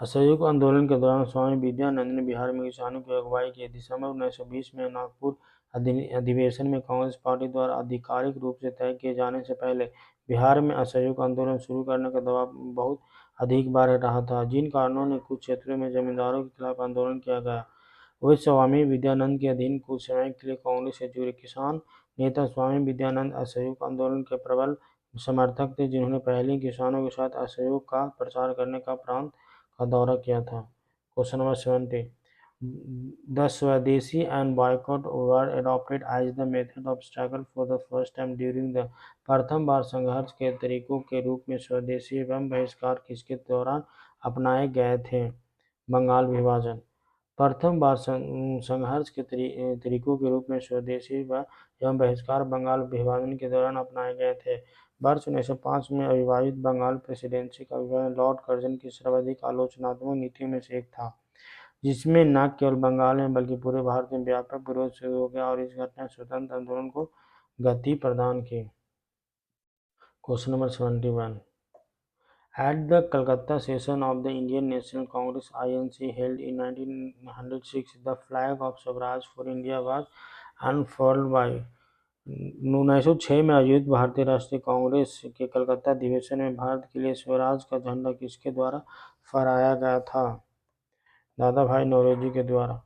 असहयोग आंदोलन के दौरान स्वामी विद्यानंद ने बिहार में किसानों की अगुवाई की। दिसंबर 1920 में नागपुर अधिवेशन में कांग्रेस पार्टी द्वारा आधिकारिक रूप से तय किए जाने से पहले बिहार में असहयोग आंदोलन शुरू करने का दबाव बहुत अधिक बार रहा था, जिन कारणों ने कुछ क्षेत्रों में जमींदारों के खिलाफ आंदोलन किया गया। वही स्वामी विद्यानंद के अधीन कुछ समय के लिए कांग्रेस से जुड़े किसान नेता स्वामी विद्यानंद असहयोग आंदोलन के प्रबल समर्थक थे, जिन्होंने पहले ही किसानों के साथ असहयोग का प्रचार करने का प्रांत का दौरा किया था। Question number 70, the swadeshi and boycott were adopted as the method of struggle for the first time during the प्रथम बार संघर्ष के तरीकों के रूप में स्वदेशी एवं बहिष्कार किसके दौरान अपनाए गए थे? बंगाल विभाजन। प्रथम बार संघर्ष के तरीकों के रूप में स्वदेशी एवं बहिष्कार बंगाल विभाजन के दौरान अपनाए गए थे। वर्ष 1905 में अविभाजित बंगाल प्रेसिडेंसी का विभाजन लॉर्ड कर्जन की सर्वाधिक आलोचनात्मक नीतियों में से एक था, जिसमें न केवल बंगाल में बल्कि पूरे भारत में व्यापक विरोध शुरू हो गया और इस घटना स्वतंत्र आंदोलन को गति प्रदान की। Question number 71, at the Calcutta session of the Indian National Congress (INC) held in 1906, the flag of Swaraj for India was unfurled by 1906 में आयोजित भारतीय राष्ट्रीय कांग्रेस के कलकत्ता अधिवेशन में भारत के लिए स्वराज का झंडा किसके द्वारा फहराया गया था? दादा भाई नौरोजी के द्वारा।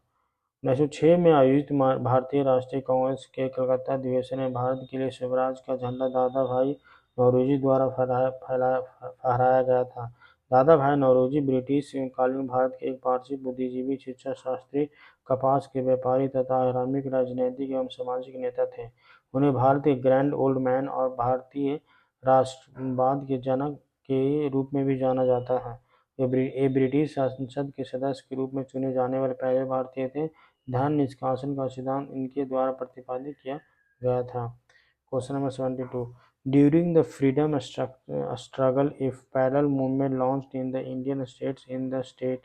1906 में आयोजित भारतीय राष्ट्रीय कांग्रेस के कलकत्ता अधिवेशन में भारत के लिए स्वराज का झंडा दादा भाई नौरोजी द्वारा फहराया गया था। दादा भाई नौरोजी ब्रिटिश कालीन भारत के एक पारसी बुद्धिजीवी, शिक्षा शास्त्री, कपास के व्यापारी तथा आरंभिक राजनीतिक एवं सामाजिक नेता थे। उन्हें भारत के ग्रैंड ओल्ड मैन और भारतीय राष्ट्रवाद के जनक के रूप में भी जाना जाता है। ये ब्रिटिश संसद के सदस्य के रूप में चुने जाने वाले पहले भारतीय थे। धन निष्कासन का सिद्धांत इनके द्वारा प्रतिपादित किया गया था। Question number 72, during the freedom struggle if parallel movement launched in the Indian states in the state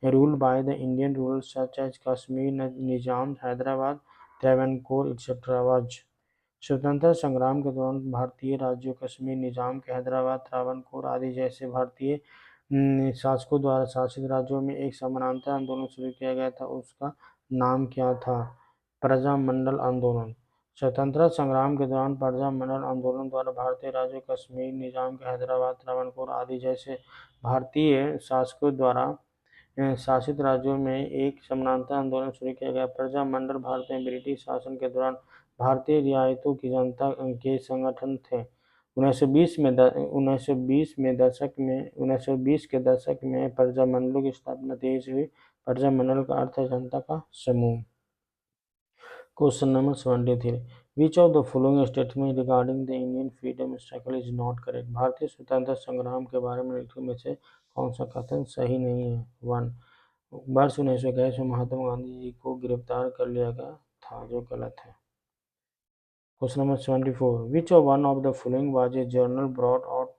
ruled by the Indian rulers such as Kashmir, Nizam, Hyderabad, Travancore etcetera was? स्वतंत्रता संग्राम के दौरान भारतीय राज्यों कश्मीर, निजाम के हैदराबाद, त्रावणकोर आदि जैसे भारतीय शासकों द्वारा शासित राज्यों में एक समानांतर आंदोलन शुरू किया गया था। उसका नाम क्या था? प्रजामंडल आंदोलन। स्वतंत्रता संग्राम के दौरान प्रजामंडल आंदोलन द्वारा भारतीय राज्यों कश्मीर, निजाम के हैदराबाद, त्रावणकोर आदि जैसे भारतीय शासकों द्वारा शासित राज्यों में एक समानांतर आंदोलन शुरू किया गया। प्रजामंडल भारत में ब्रिटिश शासन के दौरान भारतीय रियासतों की जनता के संगठन थे। 1920 के दशक में प्रजामंडलों की स्थापना तेज हुई। प्रजामंडल का अर्थ है जनता का समूह। Question number 73, which of the following statement regarding the Indian freedom struggle is not correct? भारतीय स्वतंत्रता संग्राम के बारे में लिखने में से कौन सा कथन सही नहीं है? 1, वर्ष 1921 में महात्मा गांधी जी को गिरफ्तार कर लिया गया था, जो गलत है। Question number 74, which of one of the following was a journal brought out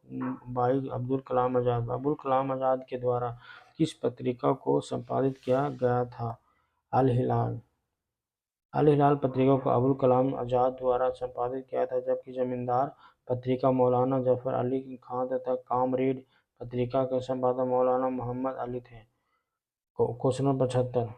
by Abdul Kalam Azad? Abdul Kalam Azad के द्वारा किस पत्रिका को संपादित किया गया था? अल हिलाल। अल हिलाल पत्रिका को अबुल कलाम आजाद द्वारा संपादित किया था, जबकि जमींदार पत्रिका मौलाना जफर अली खान तथा कामरेड पत्रिका के संपादक मौलाना मोहम्मद अली थे। Question number 75,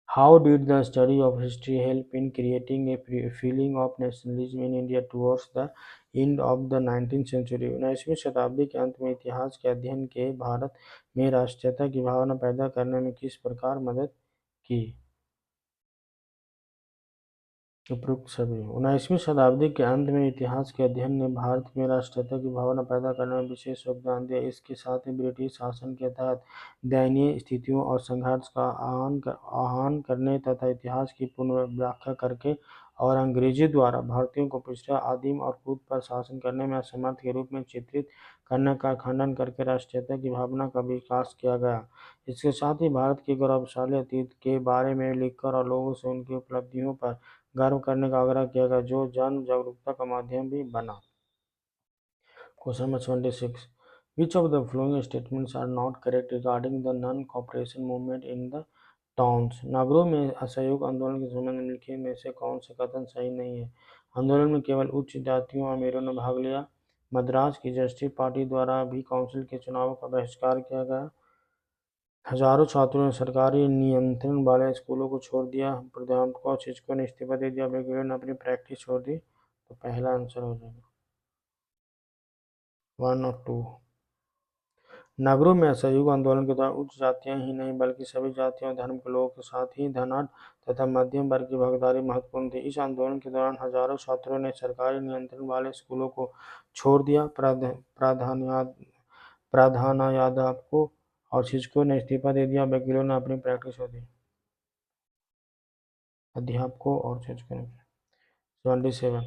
how did the study of history help in creating a feeling of nationalism in India towards the end of the 19th century? 19वीं शताब्दी के अंत में इतिहास के अध्ययन के भारत में राष्ट्रीयता की भावना पैदा करने में किस प्रकार मदद की? उपरोक्त सभी। 19वीं शताब्दी के अंत में इतिहास के अध्ययन ने भारत में राष्ट्रीयता की भावना पैदा करने में विशेष योगदान दिया। इसके साथ ही ब्रिटिश शासन के तहत दयनीय स्थितियों और संघर्ष का आह्वान करने तथा इतिहास की पुनर्व्याख्या करके और अंग्रेजी द्वारा भारतीयों को पिछड़ा, आदिम और खुद पर शासन करने में असमर्थ के रूप में चित्रित करने का खंडन करके राष्ट्रीयता की भावना का विकास किया गया। इसके साथ ही भारत के गौरवशाली अतीत के बारे में लिखकर और लोगों से उनकी उपलब्धियों पर गर्व करने का आग्रह किया गया, जो जन जागरूकता का माध्यम भी बना। Question number 76, which of the following statements are not correct regarding the non cooperation movement in the towns? नगरों में असहयोग आंदोलन के संबंध में लिखे में से कौन से कथन सही नहीं है? आंदोलन में केवल उच्च जातियों और अमीरों ने भाग लिया। मद्रास की जस्टिस पार्टी द्वारा भी काउंसिल के चुनावों का बहिष्कार किया गया। हजारों छात्रों ने सरकारी नियंत्रण वाले स्कूलों को छोड़ दिया। प्राध्यापकों और शिक्षकों ने इस्तीफा दे दिया। वकीलों ने अपनी प्रैक्टिस छोड़ दी। तो पहला आंसर हो जाएगा 1 और 2। नगरों में असहयोग आंदोलन के दौरान उच्च जातियां ही नहीं बल्कि सभी जातियों और धर्म के लोगों के साथ ही धनाढ़ तथा मध्यम वर्ग की भागीदारी महत्वपूर्ण थी। इस आंदोलन के दौरान हजारों छात्रों ने सरकारी नियंत्रण वाले स्कूलों को छोड़ दिया। प्राध्यापकों और शिक्षकों ने इस्तीफा दे दिया। वकीलों ने अपनी प्रैक्टिस छोड़ दी। अध्यापकों और शिक्षकों ने 27.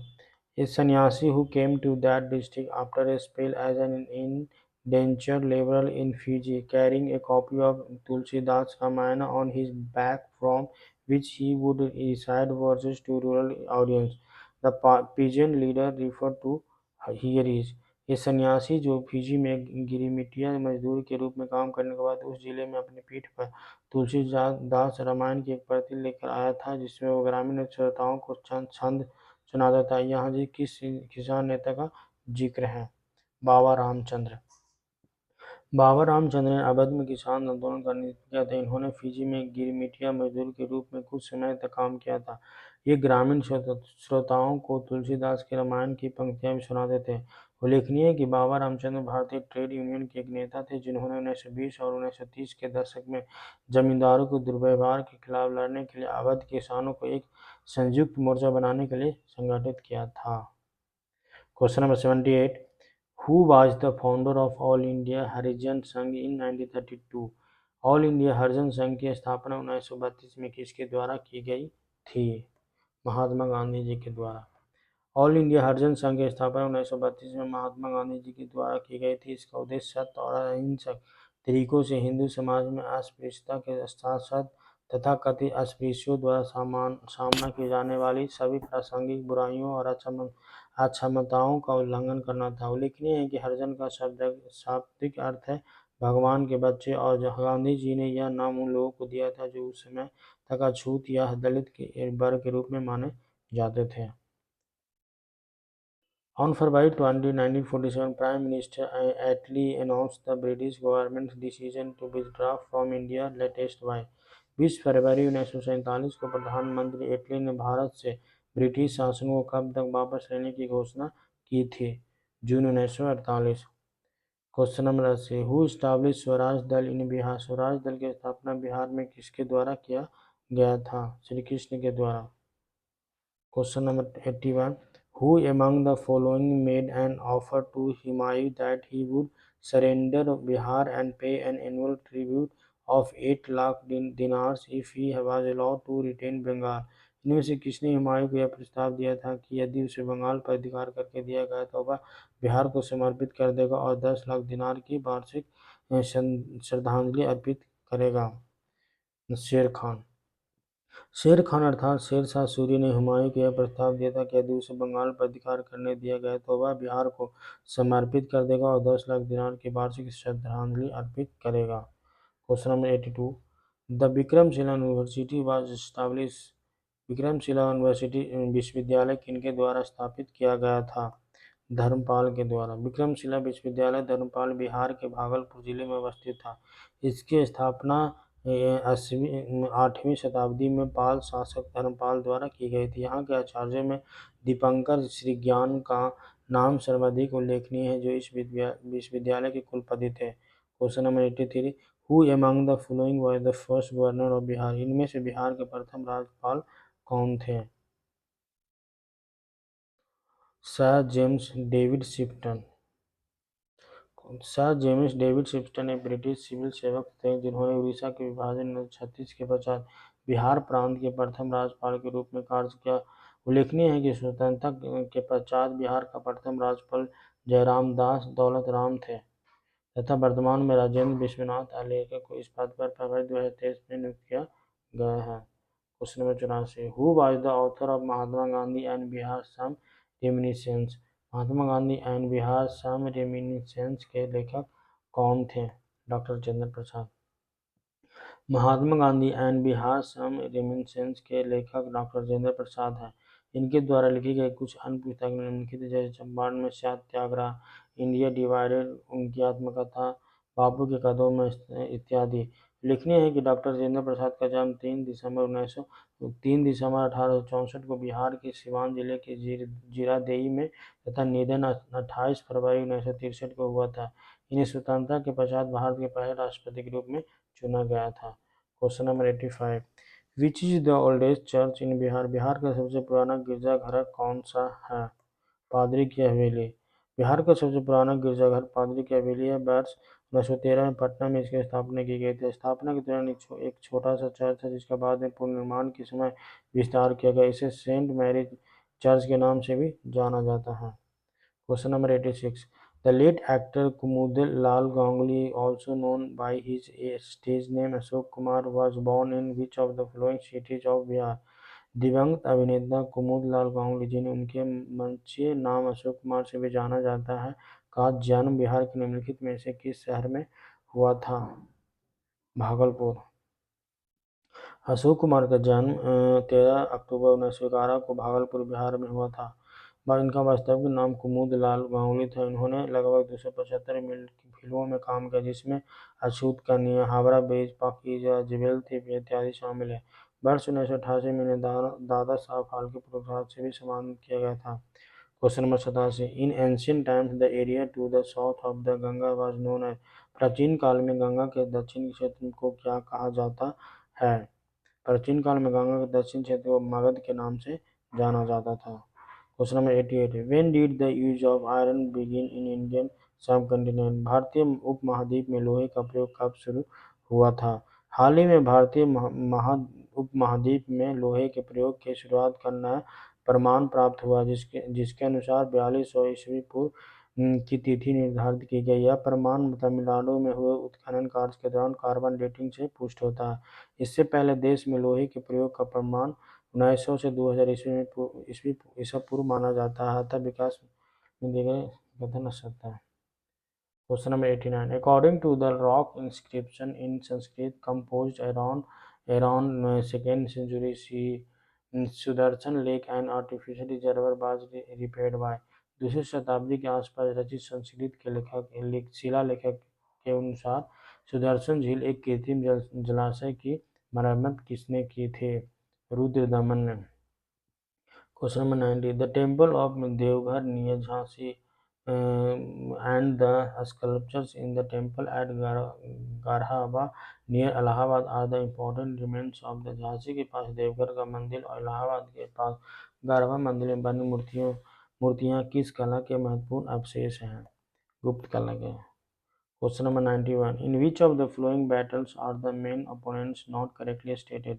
A sannyasi who came to that district after a spell as an indentured laborer in Fiji, carrying a copy of Tulsidas Ramayana on his back from which he would recite verses to rural audience. The pigeon leader referred to here is ये सन्यासी जो फिजी में गिरिमिटिया मजदूर के रूप में काम करने के बाद उस जिले में अपनी पीठ पर तुलसीदास रामायण की एक प्रति लेकर आया था, जिसमें वो ग्रामीण श्रोताओं को छंद सुनाता था। यहाँ जी किस किसान नेता का जिक्र है? बाबा रामचंद्र। बाबा रामचंद्र ने अवध में किसान आंदोलन का नेतृत्व किया था। इन्होंने फिजी में गिरमिटिया मजदूर के रूप में कुछ समय तक काम किया था। ये ग्रामीण श्रोताओं को तुलसीदास के रामायण की पंक्तियां भी सुनाते थे। उल्लेखनीय है कि बाबा रामचंद्र भारतीय ट्रेड यूनियन के एक नेता थे, जिन्होंने 1920 और 1930 के दशक में जमींदारों के दुर्व्यवहार के खिलाफ लड़ने के लिए अवध के किसानों को एक संयुक्त मोर्चा बनाने के लिए संगठित किया था। Question number 78, Who was the founder of All India Harijan Sangh in 1932? All India Harijan Sangh की स्थापना 1932 में किसके द्वारा की गई थी? महात्मा गांधी जी के द्वारा। ऑल इंडिया हरिजन संघ की स्थापना 1932 में महात्मा गांधी जी के द्वारा की गई थी। इसका उद्देश्य सत्य और अहिंसक तरीकों से हिंदू समाज में अस्पृश्यता के साथ साथ तथाकथित अस्पृश्यों द्वारा सामना की जाने वाली सभी प्रासंगिक बुराइयों और अक्षमताओं का उल्लंघन करना था। उल्लेखनीय है कि हरिजन का शाब्दिक अर्थ है भगवान के बच्चे, और गांधी जी ने यह नाम उन लोगों को दिया था जो उस समय तक अछूत या दलित के वर्ग के रूप में माने जाते थे। On February 20, 1947, Prime Minister Attlee announced the British government's decision to withdraw from India latest by 20 फरवरी 1947 को प्रधानमंत्री एटली ने भारत से ब्रिटिश शासन को कब तक वापस लेने की घोषणा की थी? जून 1948। Question number 80, who established Swaraj दल इन बिहार? स्वराज दल की स्थापना बिहार में किसके द्वारा किया गया था? श्री कृष्ण के द्वारा। Question number 81, who among the following made an offer to Humayun that he would surrender Bihar and pay an annual tribute of 8 lakh dinars if he was allowed to retain Bengal? इनमें से किसने हुमायूं को यह प्रस्ताव दिया था कि यदि उसे बंगाल पर अधिकार करके दिया गया तो वह बिहार को समर्पित कर देगा और 10 लाख दिनार की वार्षिक श्रद्धांजलि अर्पित करेगा? शेर खान। शेर खान अर्थात शेर शाह सूरी ने हुमायूं को यह प्रस्ताव दिया था कि यदि उसे बंगाल पर अधिकार करने दिया गया तो वह बिहार को समर्पित कर देगा और 10 लाख दिनार की वार्षिक श्रद्धांजलि अर्पित करेगा। Question number 82। The Vikramshila university was establish. Vikramshila university विश्वविद्यालय किनके द्वारा स्थापित किया गया था? धर्मपाल के द्वारा। विक्रमशिला विश्वविद्यालय धर्मपाल बिहार के भागलपुर जिले में अवस्थित था। इसकी स्थापना 8वीं शताब्दी में पाल शासक धर्मपाल द्वारा की गई थी। यहाँ के आचार्यों में दीपंकर श्रीज्ञान का नाम सर्वाधिक उल्लेखनीय है, जो इस विश्वविद्यालय के कुलपति थे। Question number 83। Who among the following was the first governor of Bihar? इनमें से बिहार के प्रथम राज्यपाल कौन थे? Sir James David Sifton. Sir James David Sifton एक ब्रिटिश सिविल सेवक थे जिन्होंने उड़ीसा के विभाजन 1936 के पश्चात बिहार प्रांत के प्रथम राज्यपाल के रूप में कार्य किया। उल्लेखनीय है कि स्वतंत्रता के पश्चात बिहार का प्रथम राज्यपाल जयराम दास दौलत राम थे तथा वर्तमान में राजेंद्र विश्वनाथ आलेकर को इस पद पर फरवरी 2023 में नियुक्त किया गया है। Question number 84। Who was the author of Mahatma Gandhi and Bihar some reminiscence? Mahatma Gandhi and Bihar some reminiscence के लेखक कौन थे? Doctor Rajendra Prasad. Mahatma Gandhi and Bihar some reminiscence के लेखक डॉक्टर राजेंद्र प्रसाद हैं। इनके द्वारा लिखी गई कुछ अन्य पुस्तकें निम्नलिखित हैं, जैसे चंपारण में सत्याग्रह, इंडिया डिवाइडेड, उनकी आत्मकथा, बापू के कदमों में इत्यादि। उल्लेखनीय है कि डॉक्टर राजेंद्र प्रसाद का जन्म 3 दिसंबर 1864 को बिहार के सिवान जिले के जीरादेई में तथा निधन 28 फरवरी 1963 को हुआ था। इन्हें स्वतंत्रता के पश्चात भारत के पहले राष्ट्रपति के रूप में चुना गया था। Question number 85। Which is the oldest church इन बिहार? बिहार का सबसे पुराना गिरजाघर कौन सा है? पादरी की हवेली। बिहार का सबसे पुराना गिरजाघर पादरी की हवेली है। वर्ष 1913 में पटना में इसकी स्थापना की गई थी। स्थापना के दौरान एक छोटा सा चर्च है जिसका बाद में पुनर्निर्माण के समय विस्तार किया गया। इसे सेंट मैरिज चर्च के नाम से भी जाना जाता है। Question number 86. The late actor Kumudlal Ganguly, also known by his stage name Ashok Kumar, was born in which of the following cities of Bihar? दिवंगत अभिनेता कुमुदलाल गांगुली, जिन्हें उनके मंचीय नाम अशोक कुमार से भी जाना जाता है, का जन्म बिहार के निम्नलिखित में से किस शहर में हुआ था? भागलपुर। अशोक कुमार का जन्म 13 अक्टूबर 1911 को भागलपुर बिहार में हुआ था। इनका वास्तविक नाम कुमुदलाल गांगुली था। इन्होंने लगभग 275 फिल्मों में काम किया, जिसमें Achhut Kanya, Howrah bridge, Pakeezah, jewel thief इत्यादि शामिल है। वर्ष 1988 में इन्हें दादा साहब फाल्के पुरस्कार से भी सम्मानित किया गया था। Question number 87। In ancient times the area to the south of the Ganga was known as? प्राचीन काल में गंगा के दक्षिण क्षेत्र को क्या कहा जाता है? प्राचीन काल में गंगा के दक्षिण क्षेत्र को मगध के नाम से जाना जाता था। Question number 88। When did the use of iron begin in Indian subcontinent? भारतीय उपमहाद्वीप में लोहे का प्रयोग कब शुरू हुआ था? हाल ही में भारतीय उपमहाद्वीप में लोहे के प्रयोग की शुरुआत का नया प्रमाण प्राप्त हुआ, जिसके अनुसार 4200 ईस्वी पूर्व की तिथि निर्धारित की गई। यह प्रमाण तमिलनाडु में हुए उत्खनन कार्य के दौरान कार्बन डेटिंग से पुष्ट होता है। इससे पहले देश में लोहे के प्रयोग का प्रमाण 1900 से 2000 ईसा पूर्व माना जाता है, अतः विकास में दिए गए कथन असत्य है। Question number 89। According to the rock inscription in Sanskrit composed around 2nd century CE, Sudarshan lake and artificial reservoir was repaired by? दूसरी शताब्दी के आसपास रचित संस्कृत के शिलालेखक के अनुसार सुदर्शन झील एक कृत्रिम जलाशय की मरम्मत किसने की थी? रुद्रदमन ने। Question number 90। The temple of Deoghar near Jhansi and the sculptures in the temple at Garhaba near Allahabad are the important remains of the Jhansi के पास देवघर का मंदिर और इलाहाबाद के पास गारवा मंदिर में बनी मूर्तियां किस कला के महत्वपूर्ण अवशेष हैं? गुप्त कला के। Question number 91। In which of the following battles are the main opponents not correctly stated?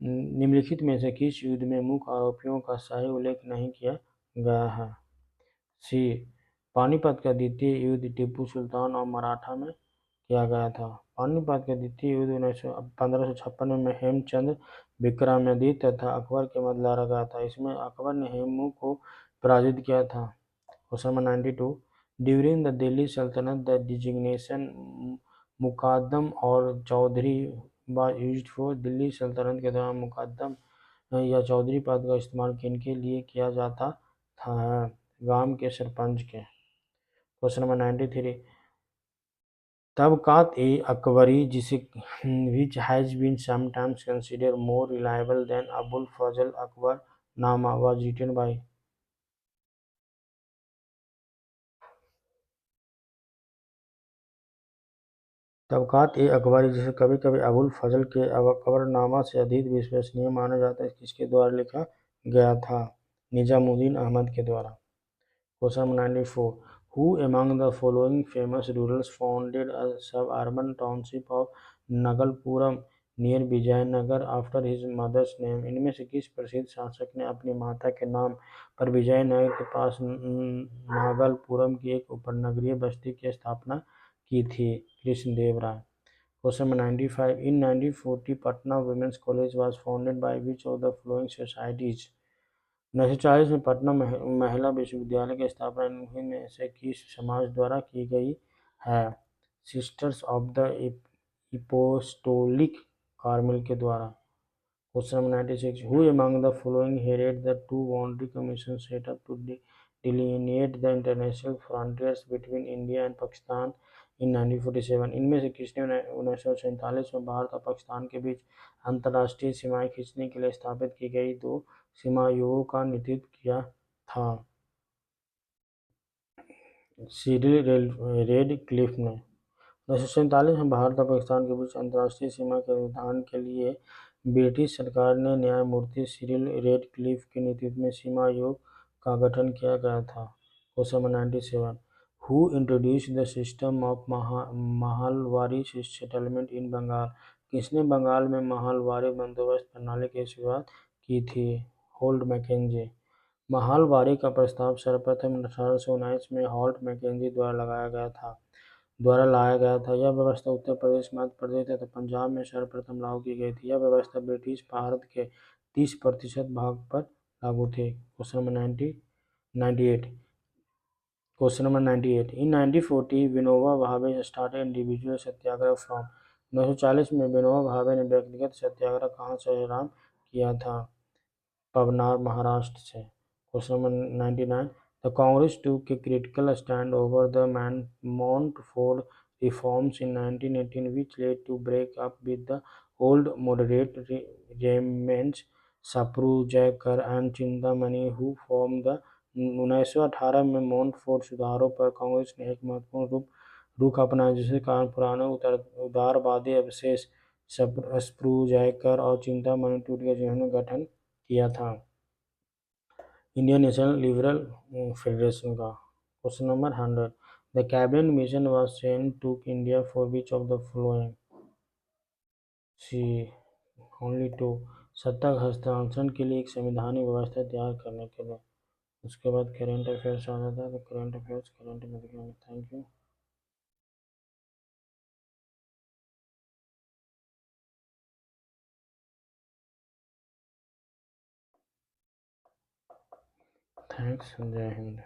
निम्नलिखित में से किस युद्ध में मुख्य आरोपियों का सही उल्लेख नहीं किया गया है? सी, पानीपत का द्वितीय युद्ध टीपू सुल्तान और मराठा में किया गया था। पानीपत का द्वितीय युद्ध 1556 में हेमचंद्र विक्रमादित्य तथा अकबर के मध्य लड़ा गया था। इसमें अकबर ने हेमू को पराजित किया था। Question number 92, during the Delhi sultanate the designation muqaddam और chaudhari was used for. Delhi सल्तनत के दौरान मुकाद्दम या चौधरी पद का इस्तेमाल किनके लिए किया जाता था? गांव के सरपंच के। क्वेश्चन नंबर 93, तबकात-ए-अकबरी, जिसे which has been sometimes considered more reliable than Abul Fazl Akbarnama, was written by। तबकात-ए-अकबरी, जिसे कभी कभी अबुल फजल के अकबरनामा से अधिक विश्वसनीय माना जाता है, किसके द्वारा लिखा गया था? निजामुद्दीन अहमद के द्वारा। Question 94, who among the following famous rulers founded a suburban township of Nagalpuram near Vijayanagar after his mother's name? इनमें से किस प्रसिद्ध शासक ने अपनी माता के नाम पर विजयनगर के पास नागलपुरम की एक उपनगरीय बस्ती की स्थापना की थी? कृष्णदेव राय। Question number 95, in 1940 Patna Women's College was founded by which of the following societies? 1940 में पटना महिला विश्वविद्यालय की स्थापना निम्नलिखित में से किस समाज द्वारा की गई है? Sisters of the apostolic Carmel के द्वारा। Question number 96, who among the following headed the two boundary commissions set up to delineate the international frontiers between India and Pakistan in 1947? इनमें से किसने 1947 में भारत और पाकिस्तान के बीच अंतर्राष्ट्रीय सीमाएं खींचने के लिए स्थापित की गई दो सीमा आयोगों का नेतृत्व किया था? सिरिल रेडक्लिफ ने। 1947 में भारत और पाकिस्तान के बीच अंतर्राष्ट्रीय सीमा के निर्धारण के लिए ब्रिटिश सरकार ने न्यायमूर्ति सिरिल रेडक्लिफ के नेतृत्व में सीमा आयोग का गठन किया गया था। Question number 97, who introduced the system of mahalwari settlement in Bengal? किसने बंगाल में महलवारी बंदोबस्त प्रणाली की शुरुआत की थी? Holt McKenzie. महलवारी का प्रस्ताव सर्वप्रथम 1819 में हॉल्ट मैकेंजी द्वारा लाया गया था। यह व्यवस्था उत्तर प्रदेश, मध्य प्रदेश तथा पंजाब में सर्वप्रथम लागू की गई थी। यह व्यवस्था ब्रिटिश भारत के 30% भाग पर लागू थी। Question number 98, question number 98, in 1940 Vinoba Bhave started individual Satyagraha from. 1940 में विनोबा भावे ने व्यक्तिगत सत्याग्रह कहाँ से आरंभ किया था? पवनार, महाराष्ट्र से। Question number 99, the Congress took a critical stand over the Montfort reforms in 1918 which led to break up with the old moderate regiments Sapru-Jaikar and Chintamani who formed the। 1918 में मोंटफोर्ट सुधारों पर कांग्रेस ने एक महत्वपूर्ण रुख अपनाया, जिसके कारण पुराने उदारवादी अवशेष स्प्रू-जायकर और चिंतामणि टूट गए, जिन्होंने गठन किया था इंडियन नेशनल लिबरल फेडरेशन का। Question number 100, the cabinet mission was sent to India for which of the following? C, only two. सत्ता हस्तांतरण के लिए एक संवैधानिक व्यवस्था तैयार करने के लिए। उसके बाद करेंट अफेयर्स आ जाता है, तो करेंट अफेयर्स करंट में देखेंगे। Thank you. थैंक्स, जय हिंद।